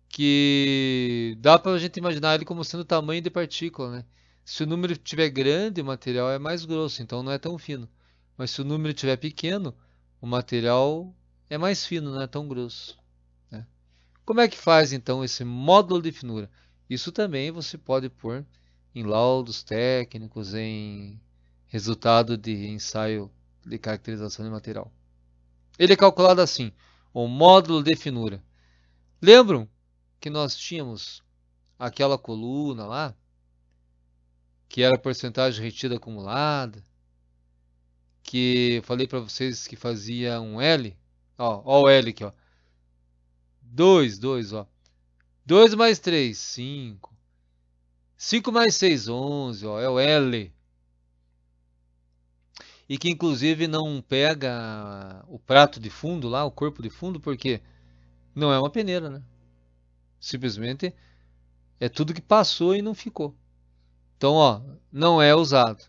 que dá para a gente imaginar ele como sendo o tamanho de partícula, né? Se o número estiver grande, o material é mais grosso, então não é tão fino. Mas se o número estiver pequeno, o material é mais fino, não é tão grosso, né? Como é que faz então esse módulo de finura? Isso também você pode pôr em laudos técnicos, em resultado de ensaio de caracterização de material. Ele é calculado assim, o módulo de finura. Lembram que nós tínhamos aquela coluna lá, que era a porcentagem retida acumulada, que eu falei para vocês que fazia um L? Ó o L aqui, ó. 2, ó. 2 mais 3, 5. 5 mais 6, 11, ó, é o L. E que inclusive não pega o prato de fundo lá, o corpo de fundo, porque não é uma peneira, né? Simplesmente é tudo que passou e não ficou. Então, ó, não é usado.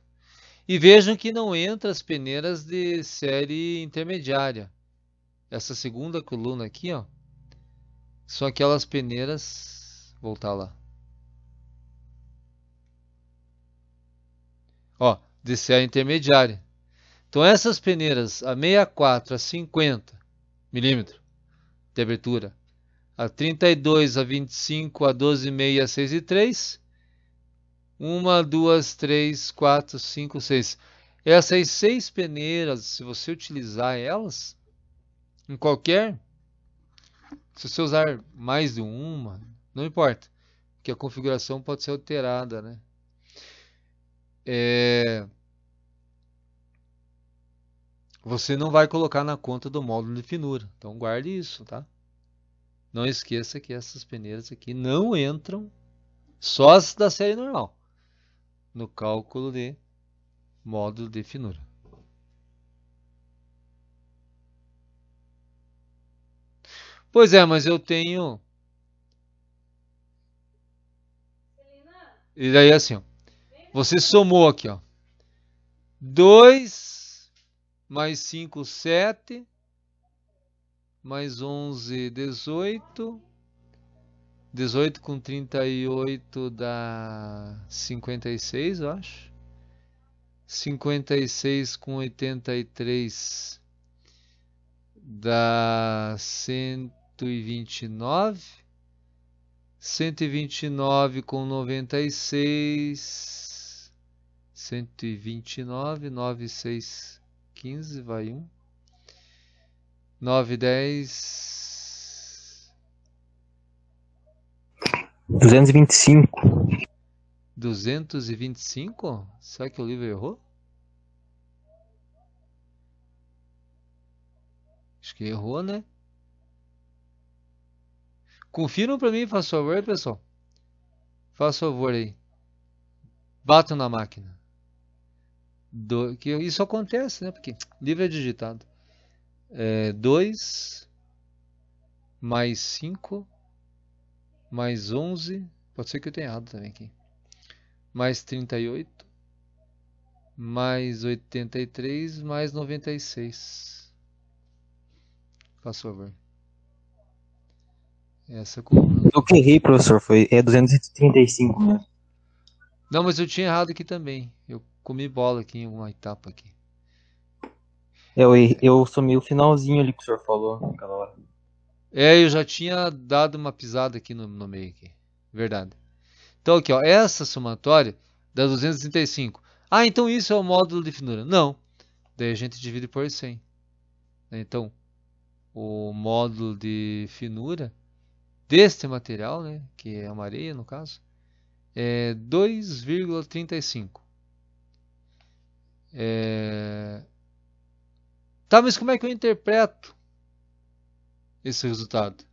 E vejam que não entra as peneiras de série intermediária. Essa segunda coluna aqui, ó, são aquelas peneiras, voltar lá. Ó, DCA intermediária. Então essas peneiras a 64 a 50 milímetros de abertura, a 32 a 25 a 12,5 a 6,3, 1, 2, 3, 4, 5, 6. Essas 6 peneiras, se você utilizar elas em qualquer, se você usar mais de uma, não importa, porque a configuração pode ser alterada, né? Você não vai colocar na conta do módulo de finura. Então guarde isso, tá? Não esqueça que essas peneiras aqui não entram, só as da série normal, no cálculo de módulo de finura. Pois é, mas eu tenho... E daí assim, ó, você somou aqui, ó, 2 mais 5, 7, mais 11, 18, 18 com 38 dá 56, eu acho. 56 com 83 dá 129. 129 com 96. 129, 9, 6, 15, vai 1. 9, 10. 225. 225? Será que o livro errou? Acho que errou, né? Confiram para mim, faz favor, pessoal. Faz favor aí. Batam na máquina. Que isso acontece, né? Porque livro é digitado. 2 mais 5 mais 11. Pode ser que eu tenha errado também aqui. Mais 38 mais 83 mais 96. Faz favor. Essa coluna. Eu que errei, professor. É 235 mesmo. Não, mas eu tinha errado aqui também. Eu comi bola aqui em uma etapa aqui. Eu somei o finalzinho ali que o senhor falou naquela hora. Eu já tinha dado uma pisada aqui no meio aqui. Verdade. Então aqui, ó, essa somatória dá 235. Ah, então isso é o módulo de finura. Não. Daí a gente divide por 100. Então, o módulo de finura deste material, né, que é uma areia no caso, é 2,35. Tá, mas como é que eu interpreto esse resultado?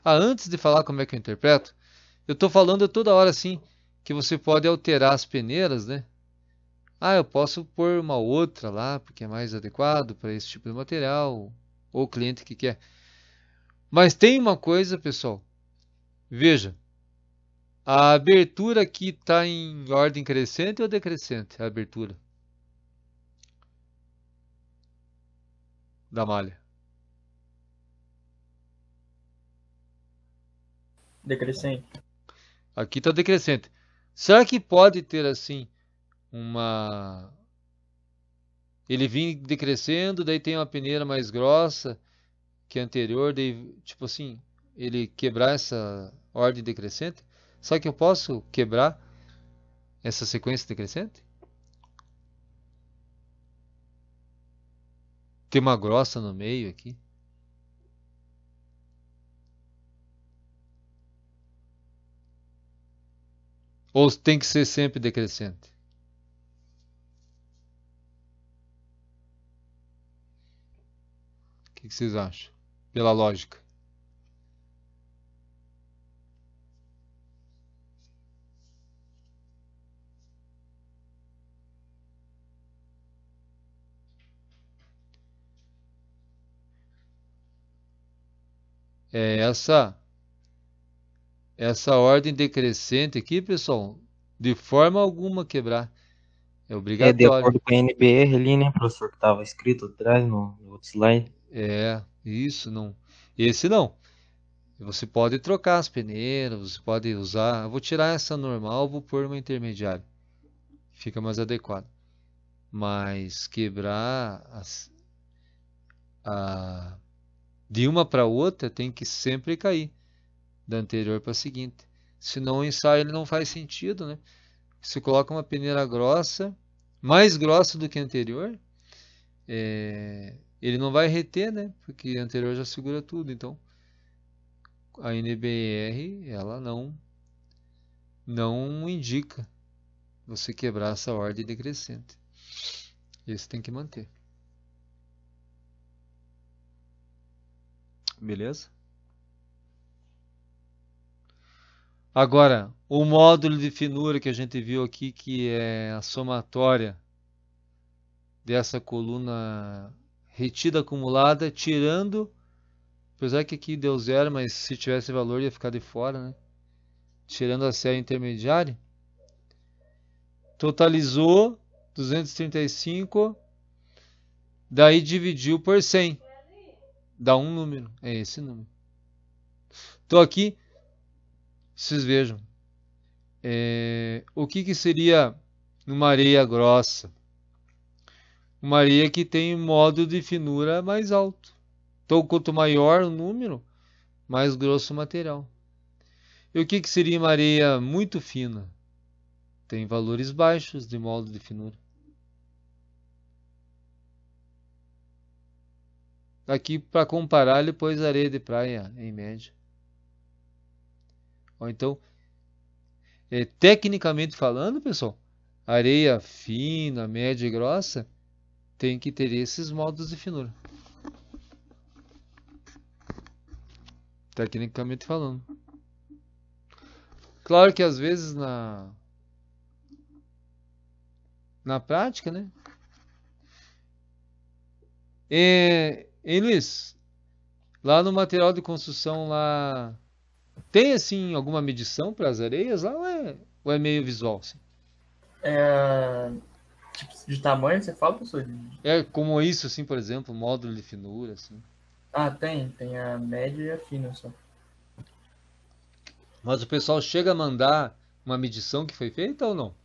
Antes de falar como é que eu interpreto, eu estou falando toda hora assim que você pode alterar as peneiras, né? Eu posso pôr uma outra lá, porque é mais adequado para esse tipo de material, ou o cliente que quer. Mas tem uma coisa, pessoal. Veja, a abertura aqui está em ordem crescente ou decrescente? A abertura da malha. Decrescente. Aqui está decrescente. Será que pode ter assim ele vir decrescendo, daí tem uma peneira mais grossa que a anterior, daí tipo assim, ele quebrar essa ordem decrescente? Será que eu posso quebrar essa sequência decrescente? Tem uma grossa no meio aqui. Ou tem que ser sempre decrescente? O que vocês acham? Pela lógica. Essa ordem decrescente aqui, pessoal, de forma alguma quebrar. É De obrigatório. acordo com a NBR ali, né, professor, que estava escrito atrás no outro slide. Isso não. Esse não. Você pode trocar as peneiras, você pode usar. Eu vou tirar essa normal, vou pôr uma intermediária. fica mais adequado. Mas quebrar de uma para outra tem que sempre cair da anterior para a seguinte. Senão o ensaio ele não faz sentido, né? Se coloca uma peneira grossa, mais grossa do que a anterior, ele não vai reter, né? Porque a anterior já segura tudo. Então a NBR ela não indica você quebrar essa ordem decrescente. Esse tem que manter. Beleza? Agora, o módulo de finura que a gente viu aqui, que é a somatória dessa coluna retida acumulada, tirando, apesar que aqui deu zero, mas se tivesse valor ia ficar de fora, né? Tirando a série intermediária, totalizou 235, daí dividiu por 100, dá um número, é esse número. Então aqui, vocês vejam, o que seria uma areia grossa? Uma areia que tem modo de finura mais alto. Então quanto maior o número, mais grosso o material. E o que seria uma areia muito fina? Tem valores baixos de modo de finura. Aqui para comparar ele pôs areia de praia em média. Ou então, tecnicamente falando, pessoal, areia fina, média e grossa tem que ter esses modos de finura. Tecnicamente falando. Claro que às vezes na prática, né? Luiz, lá no material de construção lá tem assim alguma medição para as areias lá ou é meio visual assim? Tipo de tamanho, você fala, professor? É como isso assim, por exemplo, módulo de finura assim. Tem a média e a fina só. Mas o pessoal chega a mandar uma medição que foi feita ou não?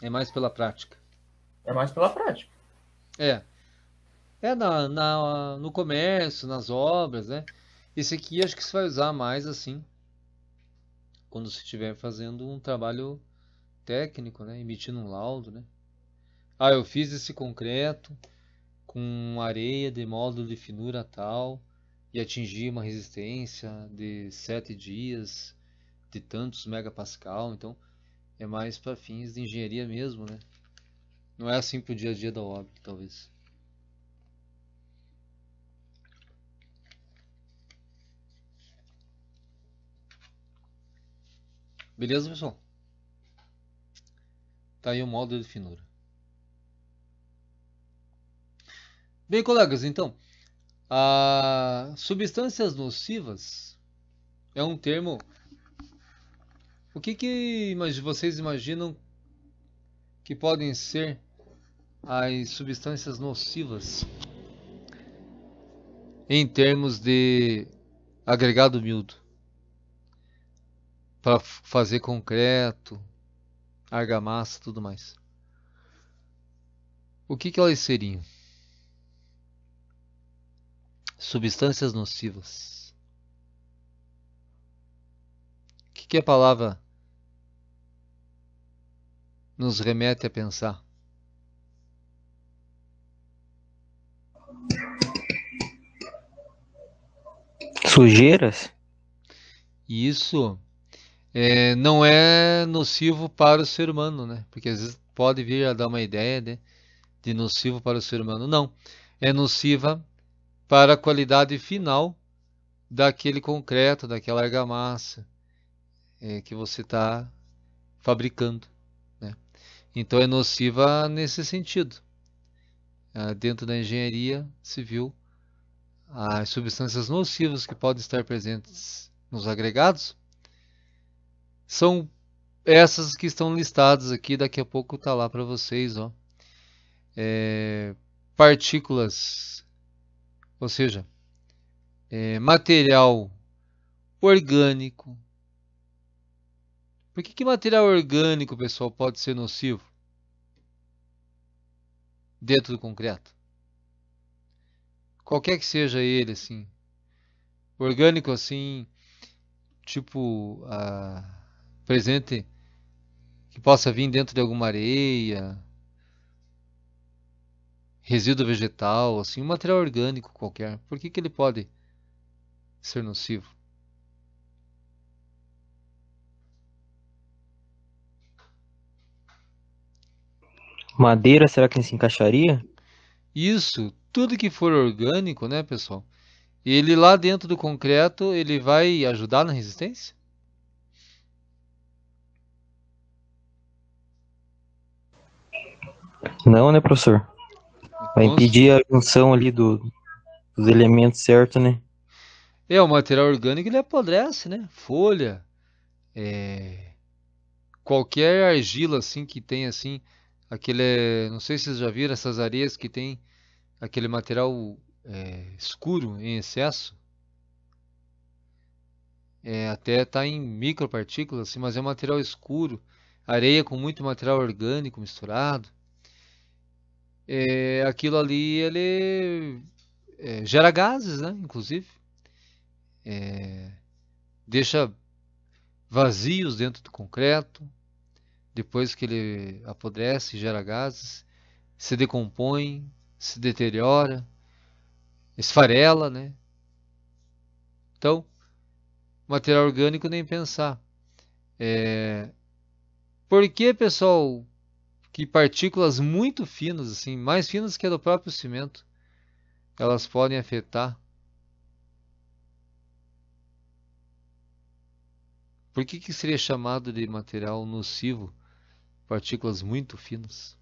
É mais pela prática? É mais pela prática. No comércio, nas obras, né? Esse aqui acho que você vai usar mais assim, quando você estiver fazendo um trabalho técnico, né? Emitindo um laudo, né? Eu fiz esse concreto com areia de módulo de finura tal e atingi uma resistência de 7 dias, de tantos megapascal. Então é mais para fins de engenharia mesmo, né? Não é assim para o dia a dia da obra, talvez. Beleza, pessoal? Tá aí o módulo de finura. Bem, colegas, então, substâncias nocivas é um termo. O que vocês imaginam que podem ser as substâncias nocivas em termos de agregado miúdo para fazer concreto, argamassa, tudo mais? O que elas seriam? Substâncias nocivas. O que a palavra nos remete a pensar? Sujeiras? Isso não é nocivo para o ser humano, né? Porque às vezes pode vir a dar uma ideia de nocivo para o ser humano. Não, é nociva para a qualidade final daquele concreto, daquela argamassa que você está fabricando, né? Então é nociva nesse sentido. Dentro da engenharia civil, as substâncias nocivas que podem estar presentes nos agregados são essas que estão listadas aqui. Daqui a pouco está lá para vocês, ó. Partículas, ou seja, material orgânico. Por que material orgânico, pessoal, pode ser nocivo? dentro do concreto. Qualquer que seja ele, assim, orgânico assim, tipo presente que possa vir dentro de alguma areia, resíduo vegetal, assim, um material orgânico qualquer. Por que que ele pode ser nocivo? Madeira, será que se encaixaria? Isso, tudo que for orgânico, né, pessoal? Ele lá dentro do concreto, ele vai ajudar na resistência? Não, né, professor? Vai Com impedir a junção ali dos elementos certos, né? O material orgânico ele apodrece, né? Folha, é, qualquer argila assim que tem assim, não sei se vocês já viram essas areias que tem aquele material escuro em excesso, até está em micropartículas, assim, mas é um material escuro, areia com muito material orgânico misturado. Aquilo ali ele gera gases, né? Inclusive, deixa vazios dentro do concreto. Depois que ele apodrece, gera gases, se decompõe, se deteriora, esfarela, né? Então, material orgânico nem pensar. Por que, pessoal, que partículas muito finas, assim, mais finas que a do próprio cimento, elas podem afetar? Por que que seria chamado de material nocivo partículas muito finas?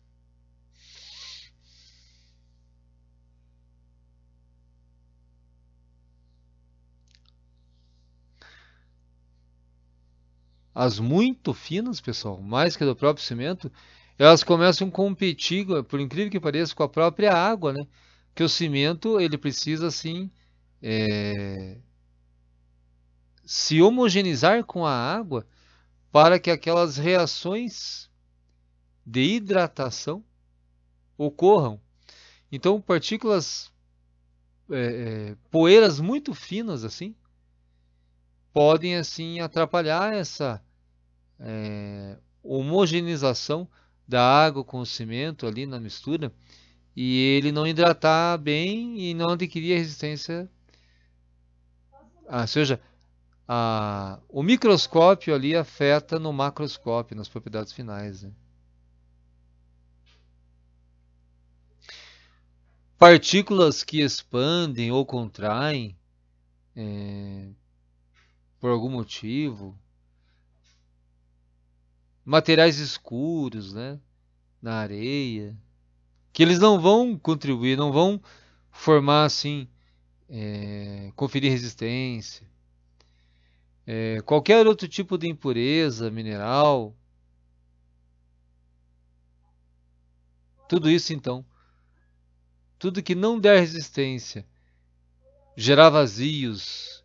As muito finas, pessoal, mais que a do próprio cimento, elas começam a competir, por incrível que pareça, com a própria água, né? Que o cimento ele precisa assim é, se homogeneizar com a água para que aquelas reações de hidratação ocorram. Então, partículas, poeiras muito finas assim, podem assim atrapalhar essa homogeneização da água com o cimento ali na mistura e ele não hidratar bem e não adquirir a resistência, ou seja, o microscópio ali afeta no macroscópio, nas propriedades finais, né? Partículas que expandem ou contraem por algum motivo, materiais escuros, né, na areia, que eles não vão contribuir, não vão formar assim, conferir resistência. Qualquer outro tipo de impureza mineral, tudo isso então, tudo que não der resistência, gerar vazios,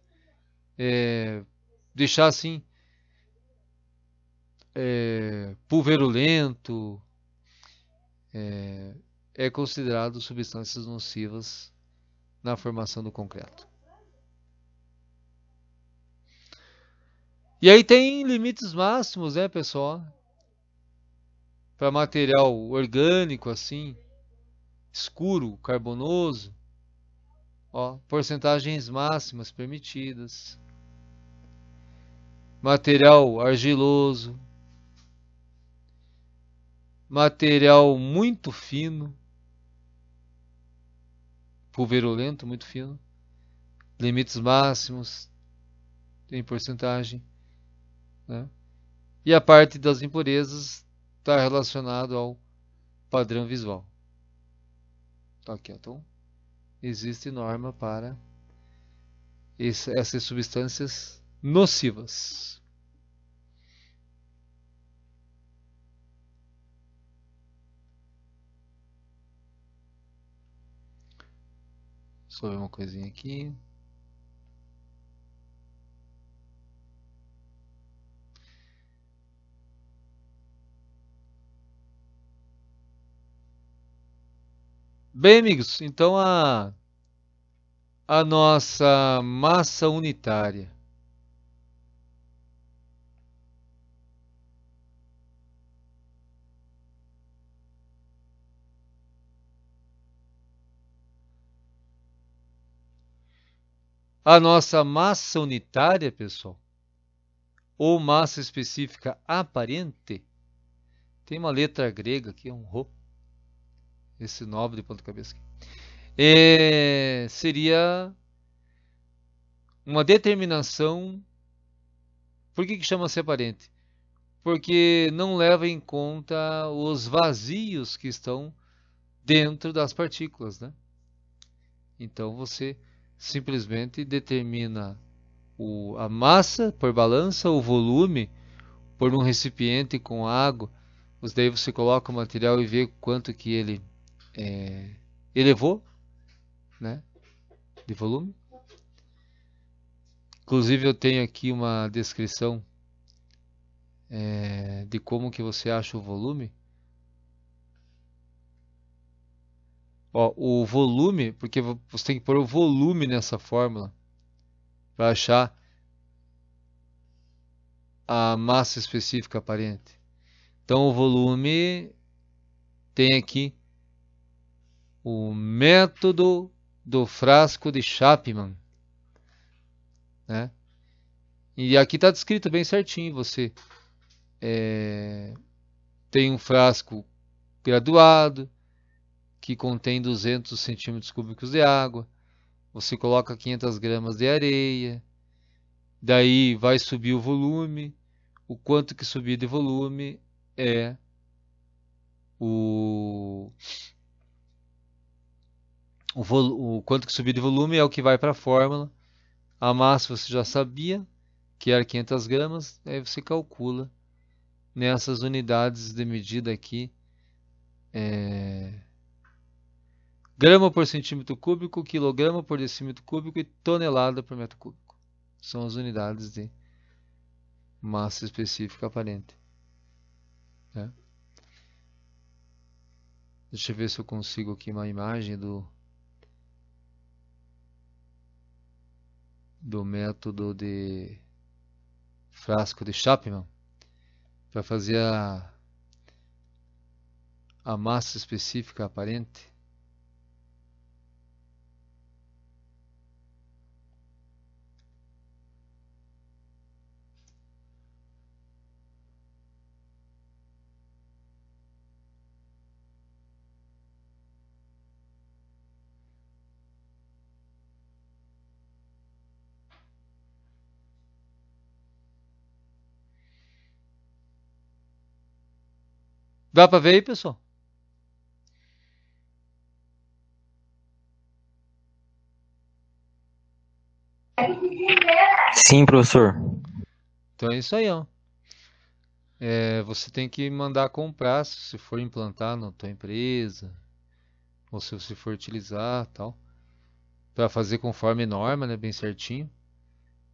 deixar assim pulverulento, é considerado substâncias nocivas na formação do concreto. E aí tem limites máximos, né, pessoal? Para material orgânico assim, escuro, carbonoso, ó, porcentagens máximas permitidas. Material argiloso, material muito fino, pulverulento, muito fino, limites máximos, tem porcentagem, né? E a parte das impurezas está relacionado ao padrão visual. Tá aqui, então existe norma para essas substâncias nocivas. Só ver uma coisinha aqui. Bem, amigos, então a nossa massa unitária. A nossa massa unitária, pessoal, ou massa específica aparente, tem uma letra grega aqui, um rho, esse nobre de ponta cabeça aqui. Seria uma determinação. Por que chama-se aparente? Porque não leva em conta os vazios que estão dentro das partículas, né? Então você simplesmente determina a massa por balança, o volume por um recipiente com água. Daí você coloca o material e vê quanto que ele elevou, né, de volume. Inclusive eu tenho aqui uma descrição de como que você acha o volume. Ó, o volume, porque você tem que pôr o volume nessa fórmula para achar a massa específica aparente. Então o volume tem aqui o método do frasco de Chapman, né? E aqui está descrito bem certinho. Você tem um frasco graduado que contém 200 centímetros cúbicos de água. Você coloca 500 gramas de areia. Daí vai subir o volume. O quanto que subir de volume é o quanto que subir de volume é o que vai para a fórmula. A massa você já sabia que era 500 gramas. Aí você calcula nessas unidades de medida aqui. Grama por centímetro cúbico, quilograma por decímetro cúbico e tonelada por metro cúbico. São as unidades de massa específica aparente. Né? Deixa eu ver se eu consigo aqui uma imagem do método de frasco de Chapman para fazer a massa específica aparente. Dá para ver aí, pessoal? Sim, professor. Então é isso aí, ó. Você tem que mandar comprar se for implantar na tua empresa ou se você for utilizar, tal, para fazer conforme norma, né, bem certinho.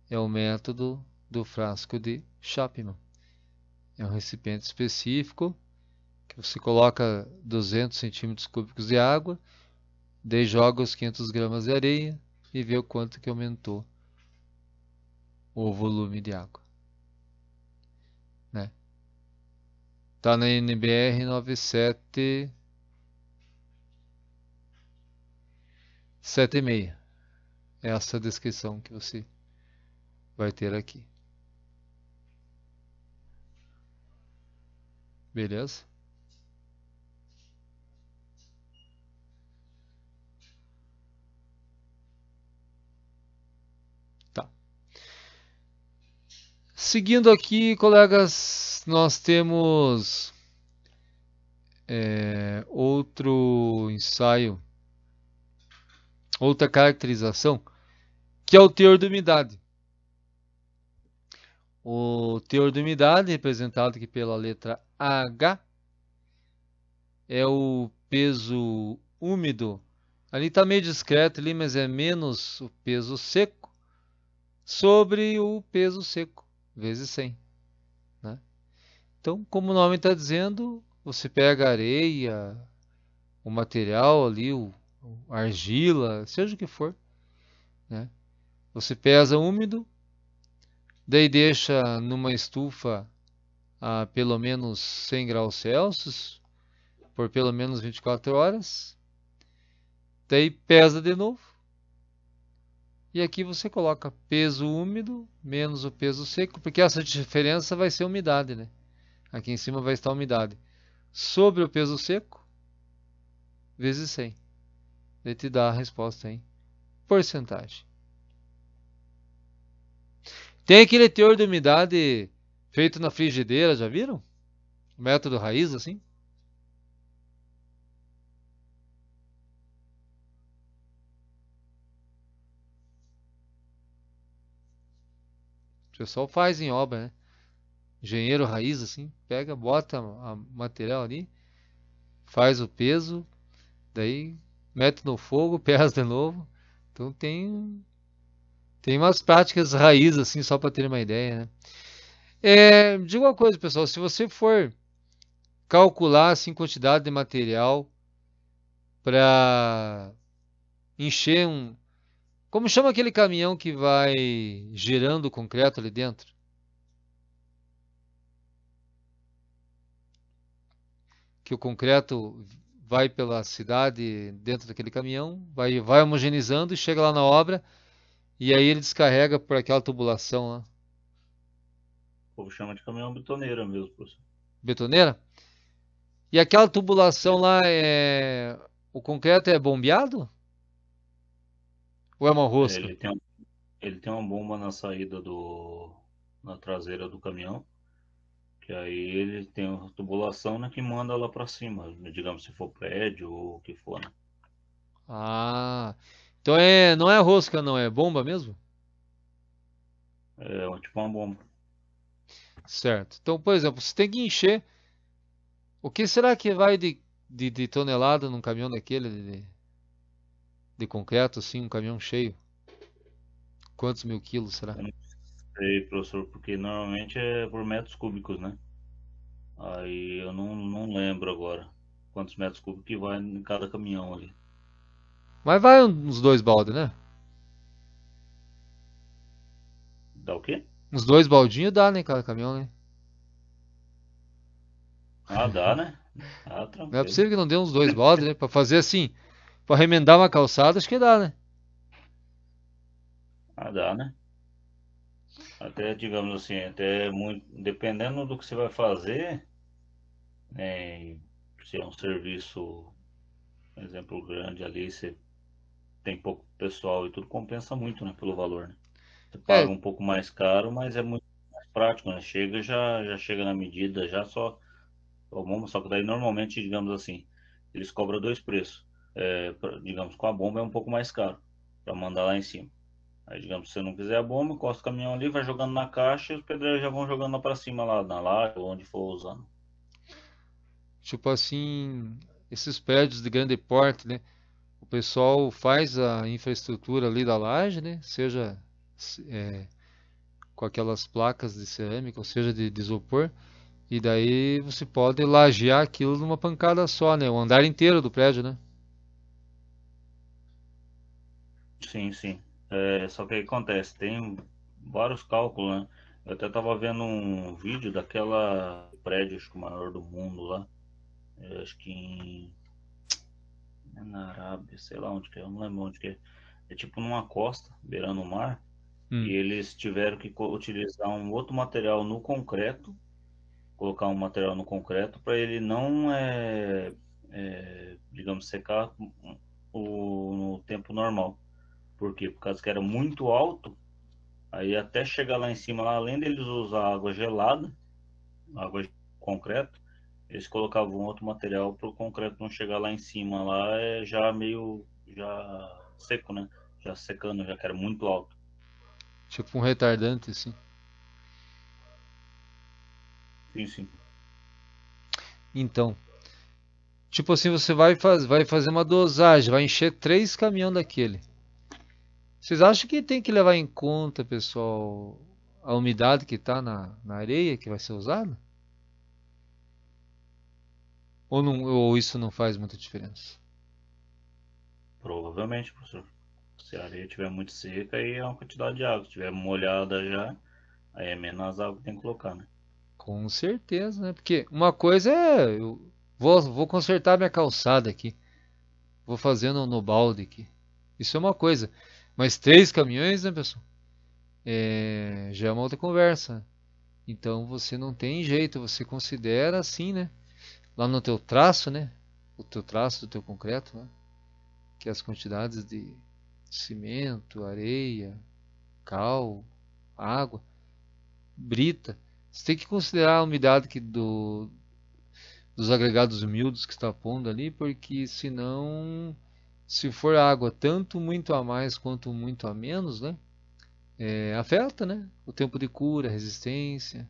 É o método do frasco de Chapman. É um recipiente específico que você coloca 200 centímetros cúbicos de água, daí joga os 500 gramas de areia e vê o quanto que aumentou o volume de água. Né? Tá na NBR 9776. É essa descrição que você vai ter aqui. Beleza? Tá. Seguindo aqui, colegas, nós temos outro ensaio, outra caracterização, que é o teor de umidade. O teor de umidade, representado aqui pela letra H, é o peso úmido. Ali está meio discreto, ali, mas é menos o peso seco sobre o peso seco, vezes 100. Né? Então, como o nome está dizendo, você pega areia, o material ali, a argila, seja o que for, né? Você pesa úmido, daí deixa numa estufa a pelo menos 100 graus Celsius por pelo menos 24 horas, daí pesa de novo. E aqui você coloca peso úmido menos o peso seco, porque essa diferença vai ser a umidade, né? Aqui em cima vai estar a umidade. Sobre o peso seco, vezes 100. Ele te dá a resposta em porcentagem. Tem aquele teor de umidade feito na frigideira, já viram? O método raiz, assim? O pessoal faz em obra, né? Engenheiro raiz, assim, pega, bota o material ali, faz o peso, daí mete no fogo, pesa de novo. Então tem umas práticas raiz, assim, só para ter uma ideia, né? Diga uma coisa, pessoal, se você for calcular, assim, quantidade de material para encher um... Como chama aquele caminhão que vai girando o concreto ali dentro? Que o concreto vai pela cidade dentro daquele caminhão, vai homogeneizando e chega lá na obra e aí ele descarrega por aquela tubulação lá. O povo chama de caminhão betoneira mesmo, professor. Betoneira? E aquela tubulação lá o concreto é bombeado? Ou é uma rosca? Ele tem uma bomba na saída na traseira do caminhão, que aí ele tem uma tubulação, né, que manda lá para cima, digamos, se for prédio ou o que for, né? Ah, então não é rosca não, é bomba mesmo? É tipo uma bomba. Certo. Então, por exemplo, você tem que encher. O que será que vai de tonelada num caminhão daquele de concreto, assim, um caminhão cheio? Quantos mil quilos será? Eu não sei, professor, porque normalmente é por metros cúbicos, né? Aí eu não lembro agora quantos metros cúbicos que vai em cada caminhão ali. Mas vai uns 2 balde, né? Dá o quê? Uns 2 baldinhos dá, né, cada caminhão, né? Ah, dá, né? Ah, Não é tranquilo. possível que não dê uns 2 balde, né? Pra fazer assim, pra remendar uma calçada, acho que dá, né? Ah, dá, né? Até, digamos assim, até muito, dependendo do que você vai fazer, né? Se é um serviço, por exemplo, grande ali, você tem pouco pessoal e tudo compensa muito, né, pelo valor, né? Você paga É, um pouco mais caro, mas é muito mais prático, né? Chega, já chega na medida, já só bomba, só que daí normalmente, digamos assim, eles cobram dois preços. Digamos, com a bomba é um pouco mais caro para mandar lá em cima. Aí, digamos, se você não quiser a bomba, encosta o caminhão ali, vai jogando na caixa e os pedreiros já vão jogando lá para cima, lá na laje, ou onde for usando. tipo assim, esses prédios de grande porte, né? O pessoal faz a infraestrutura ali da laje, né? Seja é, com aquelas placas de cerâmica, ou seja, de isopor. E daí você pode lajear aquilo numa pancada só, né? O andar inteiro do prédio, né? Sim, sim. Só que aí acontece, tem vários cálculos, né? Eu até tava vendo um vídeo daquela prédio, acho que o maior do mundo lá. Acho que é na Arábia, sei lá onde que é, eu não lembro onde que é. É tipo numa costa, beirando o mar. E Hum. eles tiveram que utilizar um outro material no concreto, colocar um material no concreto para ele não, digamos, secar no tempo normal. Por quê? Por causa que era muito alto, aí até chegar lá em cima, lá, além deles usar água gelada, água de concreto, eles colocavam outro material para o concreto não chegar lá em cima, lá já meio já seco, né? Já secando, já que era muito alto. Tipo um retardante, assim. Sim, sim. Então, tipo assim, você vai fazer uma dosagem, vai encher 3 caminhões daquele. Vocês acham que tem que levar em conta, pessoal, a umidade que está na areia que vai ser usada? Ou, não, ou isso não faz muita diferença? Provavelmente, professor. Se a areia estiver muito seca, aí é uma quantidade de água. Se estiver molhada já, aí é menos água que tem que colocar, né? Com certeza, né? Porque uma coisa é, eu vou consertar minha calçada aqui, vou fazendo no balde aqui. Isso é uma coisa. Mas 3 caminhões, né, pessoal? Já é uma outra conversa. Então você não tem jeito, você considera assim, né? Lá no teu traço, né? O teu traço do teu concreto, né? Que as quantidades de cimento, areia, cal, água, brita. Você tem que considerar a umidade dos agregados miúdos que está pondo ali, porque senão, se for água tanto muito a mais quanto muito a menos, né? Afeta, né? O tempo de cura, a resistência,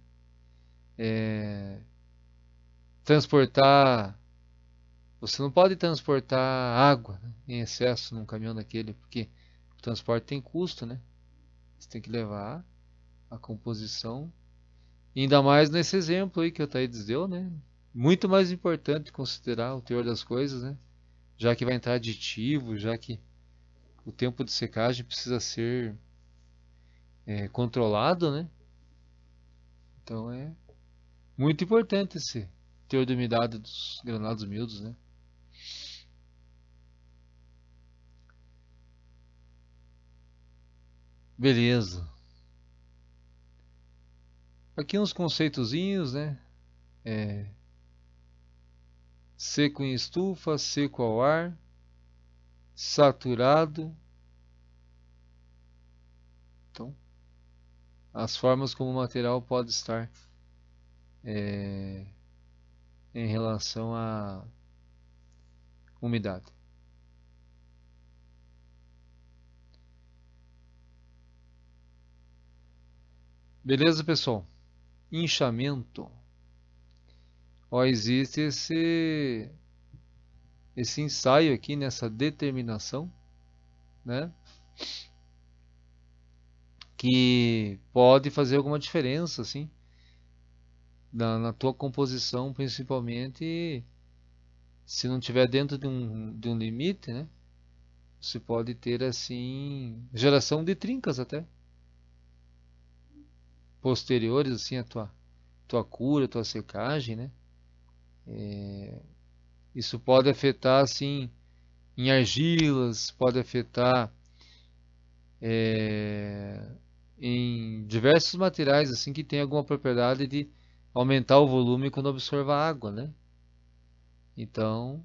transportar. Você não pode transportar água, né, em excesso num caminhão daquele, porque o transporte tem custo, né? Você tem que levar a composição. E ainda mais nesse exemplo aí que o Thaídes deu, né? Muito mais importante considerar o teor das coisas, né? Já que vai entrar aditivo, já que o tempo de secagem precisa ser controlado, né? Então é muito importante esse teor de umidade dos granados miúdos, né? Beleza. Aqui uns conceitozinhos, né? Seco em estufa, seco ao ar, saturado. Então, as formas como o material pode estar em relação à umidade. Beleza, pessoal? Inchamento. Ó, existe esse ensaio aqui nessa determinação, né? Que pode fazer alguma diferença, assim, na tua composição, principalmente se não tiver dentro de um limite, né? Você pode ter, assim, geração de trincas até posteriores, assim, à tua cura, tua secagem, né? Isso pode afetar, assim, em argilas, pode afetar em diversos materiais, assim, que tem alguma propriedade de aumentar o volume quando absorva água, né? Então,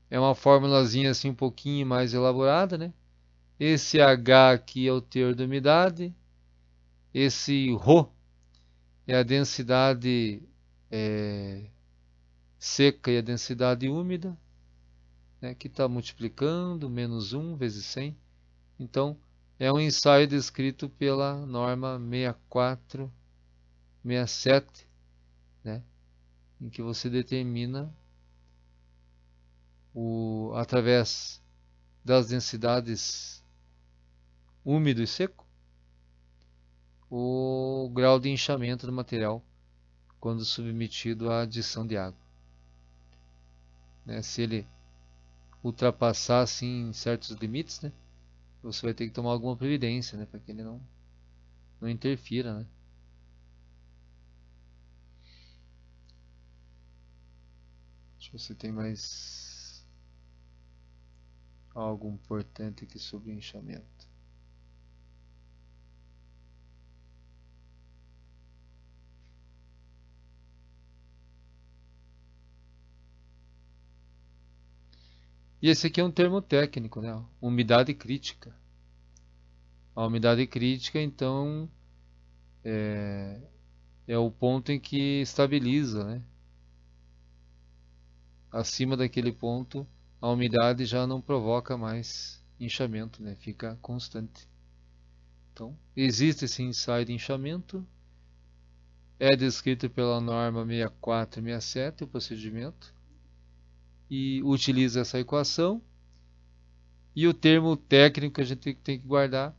é uma formulazinha, assim, um pouquinho mais elaborada, né? Esse H aqui é o teor de umidade, esse Rho é a densidade seca e a densidade úmida, né, que está multiplicando, menos 1 vezes 100. Então, é um ensaio descrito pela norma 6467, né, em que você determina, através das densidades úmido e seco, o grau de inchamento do material quando submetido à adição de água. Né? Se ele ultrapassar assim, certos limites, né? Você vai ter que tomar alguma providência, né? Para que ele não interfira, né? Deixa eu ver se tem mais algo importante aqui sobre inchamento. E esse aqui é um termo técnico, né? Umidade crítica. A umidade crítica, então, é o ponto em que estabiliza, né? Acima daquele ponto, a umidade já não provoca mais inchamento, né? Fica constante. Então, existe esse ensaio de inchamento. É descrito pela norma 6467, o procedimento. E utiliza essa equação. E o termo técnico que a gente tem que guardar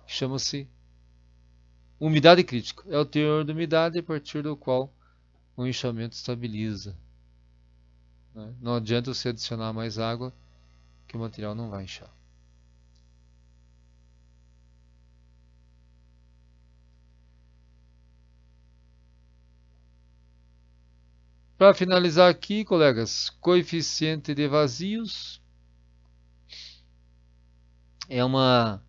chama-se umidade crítica. É o teor da umidade a partir do qual o inchamento estabiliza, né? Não adianta você adicionar mais água que o material não vai inchar. Para finalizar aqui, colegas, coeficiente de vazios é uma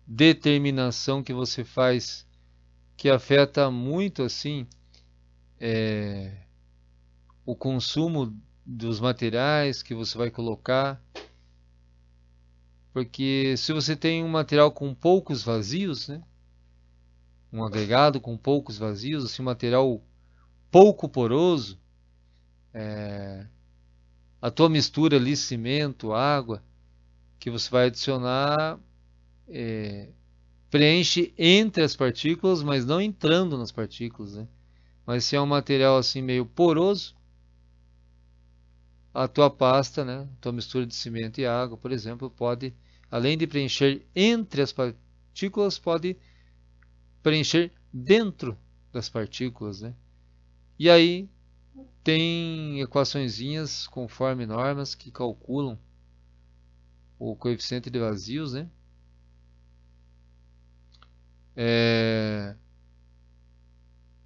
determinação que você faz que afeta muito assim o consumo dos materiais que você vai colocar, porque se você tem um material com poucos vazios, né, um agregado com poucos vazios, assim, um material pouco poroso, a tua mistura ali, cimento, água, que você vai adicionar, preenche entre as partículas, mas não entrando nas partículas, né? Mas se é um material assim meio poroso, a tua pasta, né, tua mistura de cimento e água, por exemplo, pode, além de preencher entre as partículas, pode preencher dentro das partículas, né? E aí tem equaçõezinhas conforme normas que calculam o coeficiente de vazios, né?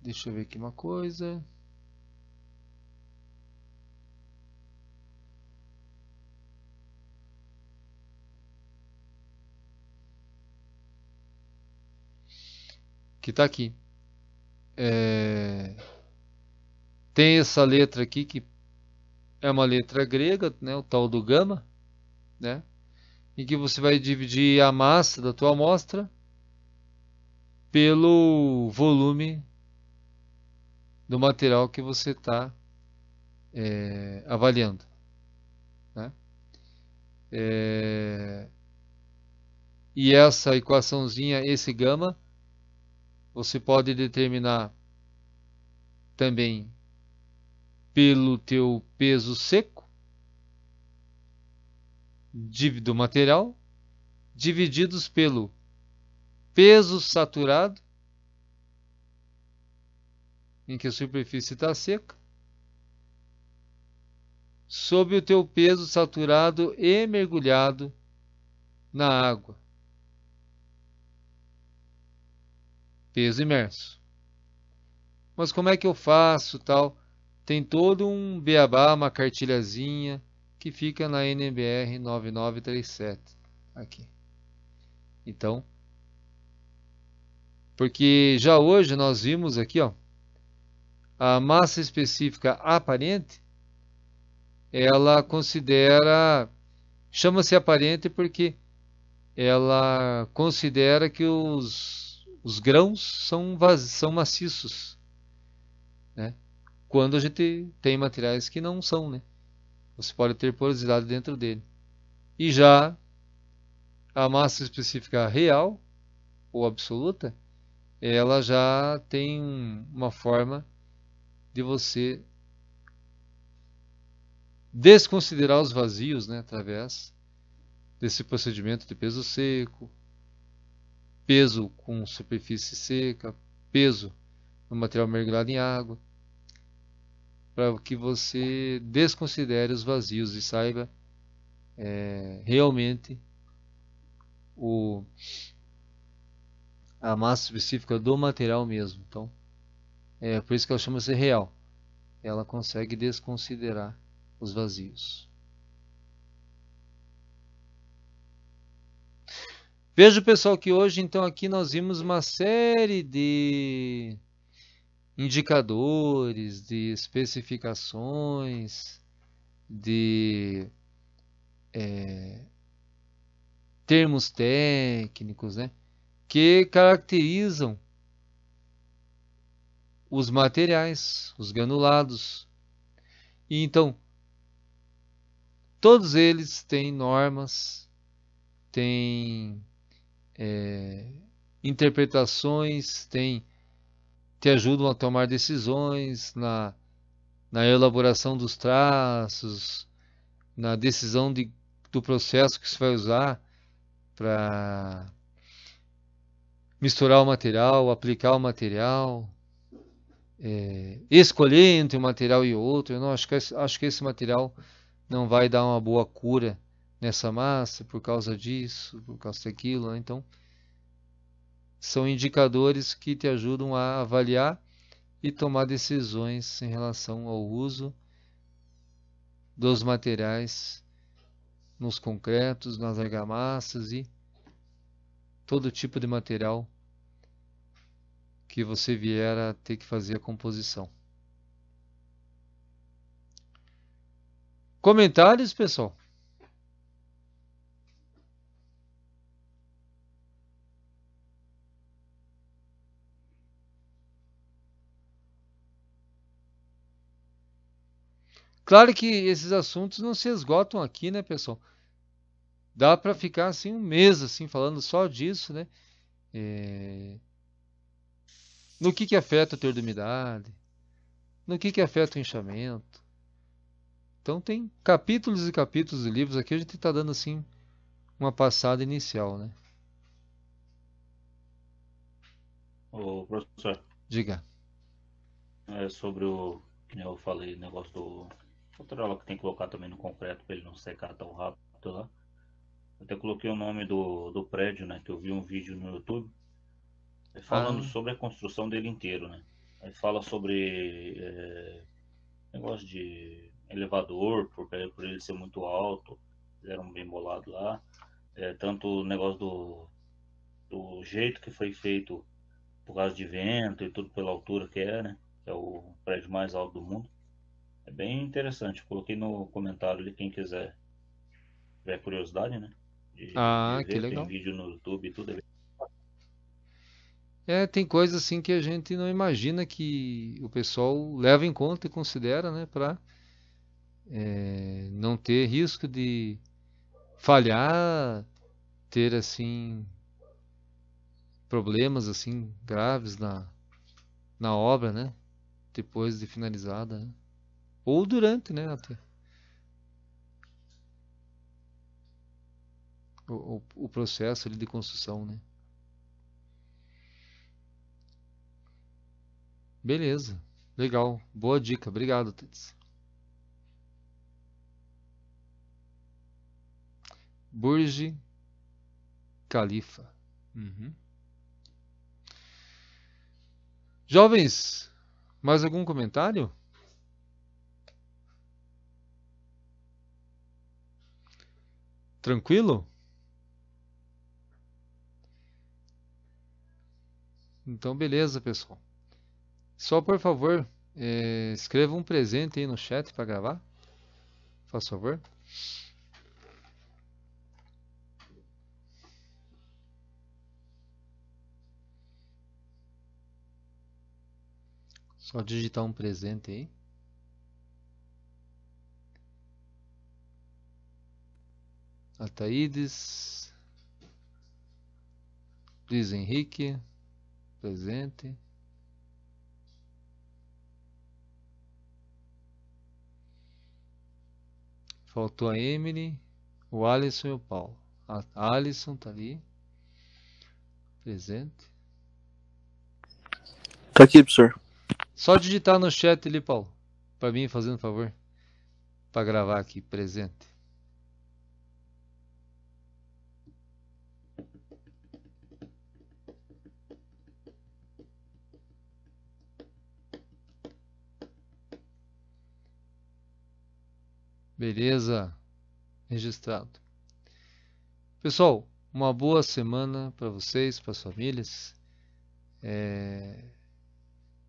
Deixa eu ver aqui uma coisa. Que está aqui. Tem essa letra aqui que é uma letra grega, né, o tal do gama, né, em que você vai dividir a massa da tua amostra pelo volume do material que você está avaliando, né? E essa equaçãozinha, esse gama, você pode determinar também pelo teu peso seco do material, divididos pelo peso saturado, em que a superfície está seca, sobre o teu peso saturado e mergulhado na água. Peso imerso. Mas como é que eu faço, tal? Tem todo um beabá, uma cartilhazinha que fica na NBR 9937 aqui. Então, porque já hoje nós vimos aqui, ó, a massa específica aparente, ela considera, chama-se aparente porque ela considera que os grãos são maciços, né? Quando a gente tem materiais que não são, né? Você pode ter porosidade dentro dele. E já a massa específica real ou absoluta, ela já tem uma forma de você desconsiderar os vazios, né, através desse procedimento de peso seco, peso com superfície seca, peso no material mergulhado em água, para que você desconsidere os vazios e saiba realmente a massa específica do material mesmo. Então, por isso que ela chama-se real. Ela consegue desconsiderar os vazios. Veja, pessoal, que hoje então aqui nós vimos uma série de indicadores, de especificações, de termos técnicos, né, que caracterizam os materiais, os granulados. E então, todos eles têm normas, têm interpretações, te ajudam a tomar decisões na elaboração dos traços, na decisão do processo que você vai usar para misturar o material, aplicar o material, escolher entre um material e outro. Eu não acho que esse material não vai dar uma boa cura nessa massa por causa disso, por causa daquilo, né? Então, são indicadores que te ajudam a avaliar e tomar decisões em relação ao uso dos materiais nos concretos, nas argamassas e todo tipo de material que você vier a ter que fazer a composição. Comentários, pessoal? Claro que esses assuntos não se esgotam aqui, né, pessoal? Dá para ficar assim um mês assim falando só disso, né? No que afeta o teor de umidade, no que afeta o inchamento. Então tem capítulos e capítulos de livros aqui, a gente está dando assim uma passada inicial, né? Ô, professor, Diga. sobre o que eu falei, negócio do material que tem que colocar também no concreto para ele não secar tão rápido lá. Eu até coloquei o nome do prédio, né? Que eu vi um vídeo no YouTube falando sobre a construção dele inteiro, né? Aí fala sobre negócio de elevador, por ele ser muito alto, fizeram bem bolado lá. Tanto o negócio do jeito que foi feito por causa de vento e tudo pela altura que é, né? Que é o prédio mais alto do mundo. É bem interessante. Coloquei no comentário ali, quem quiser tiver curiosidade, né? De Que ver, tem legal. vídeo no YouTube e tudo. Tem coisas assim que a gente não imagina que o pessoal leva em conta e considera, né, para não ter risco de falhar, ter assim problemas assim graves na obra, né, depois de finalizada, né? Ou durante, né, até o processo ali de construção, né? Beleza, legal, boa dica, obrigado, Tets. Burj Khalifa. Jovens, mais algum comentário? Tranquilo? Então, beleza, pessoal. Só por favor, escreva um presente aí no chat para gravar. Faz favor. Só digitar um presente aí. Ataídes. Luiz Henrique. Presente. Faltou a Emily, o Alisson e o Paulo. A Alisson tá ali. Presente. Tá aqui, professor. Só digitar no chat ali, Paulo. Para mim, fazendo favor. Para gravar aqui, presente. Beleza. Registrado. Pessoal, uma boa semana para vocês, para as famílias.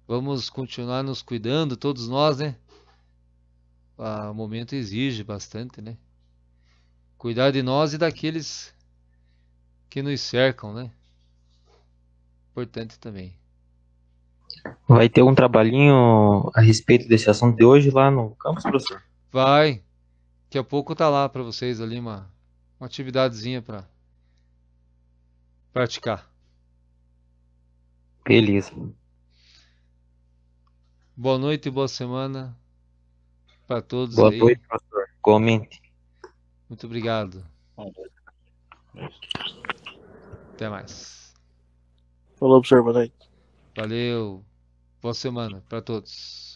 Vamos continuar nos cuidando, todos nós, né? O momento exige bastante, né? Cuidar de nós e daqueles que nos cercam, né? Importante também. Vai ter um trabalhinho a respeito desse assunto de hoje lá no campus, professor? Vai. Daqui a pouco tá lá para vocês ali uma atividadezinha para praticar. Beleza. Boa noite e boa semana para todos Boa aí. noite, professor. Igualmente. Muito obrigado. Bom, Até mais. Falou, professor. Boa noite. Valeu. Boa semana para todos.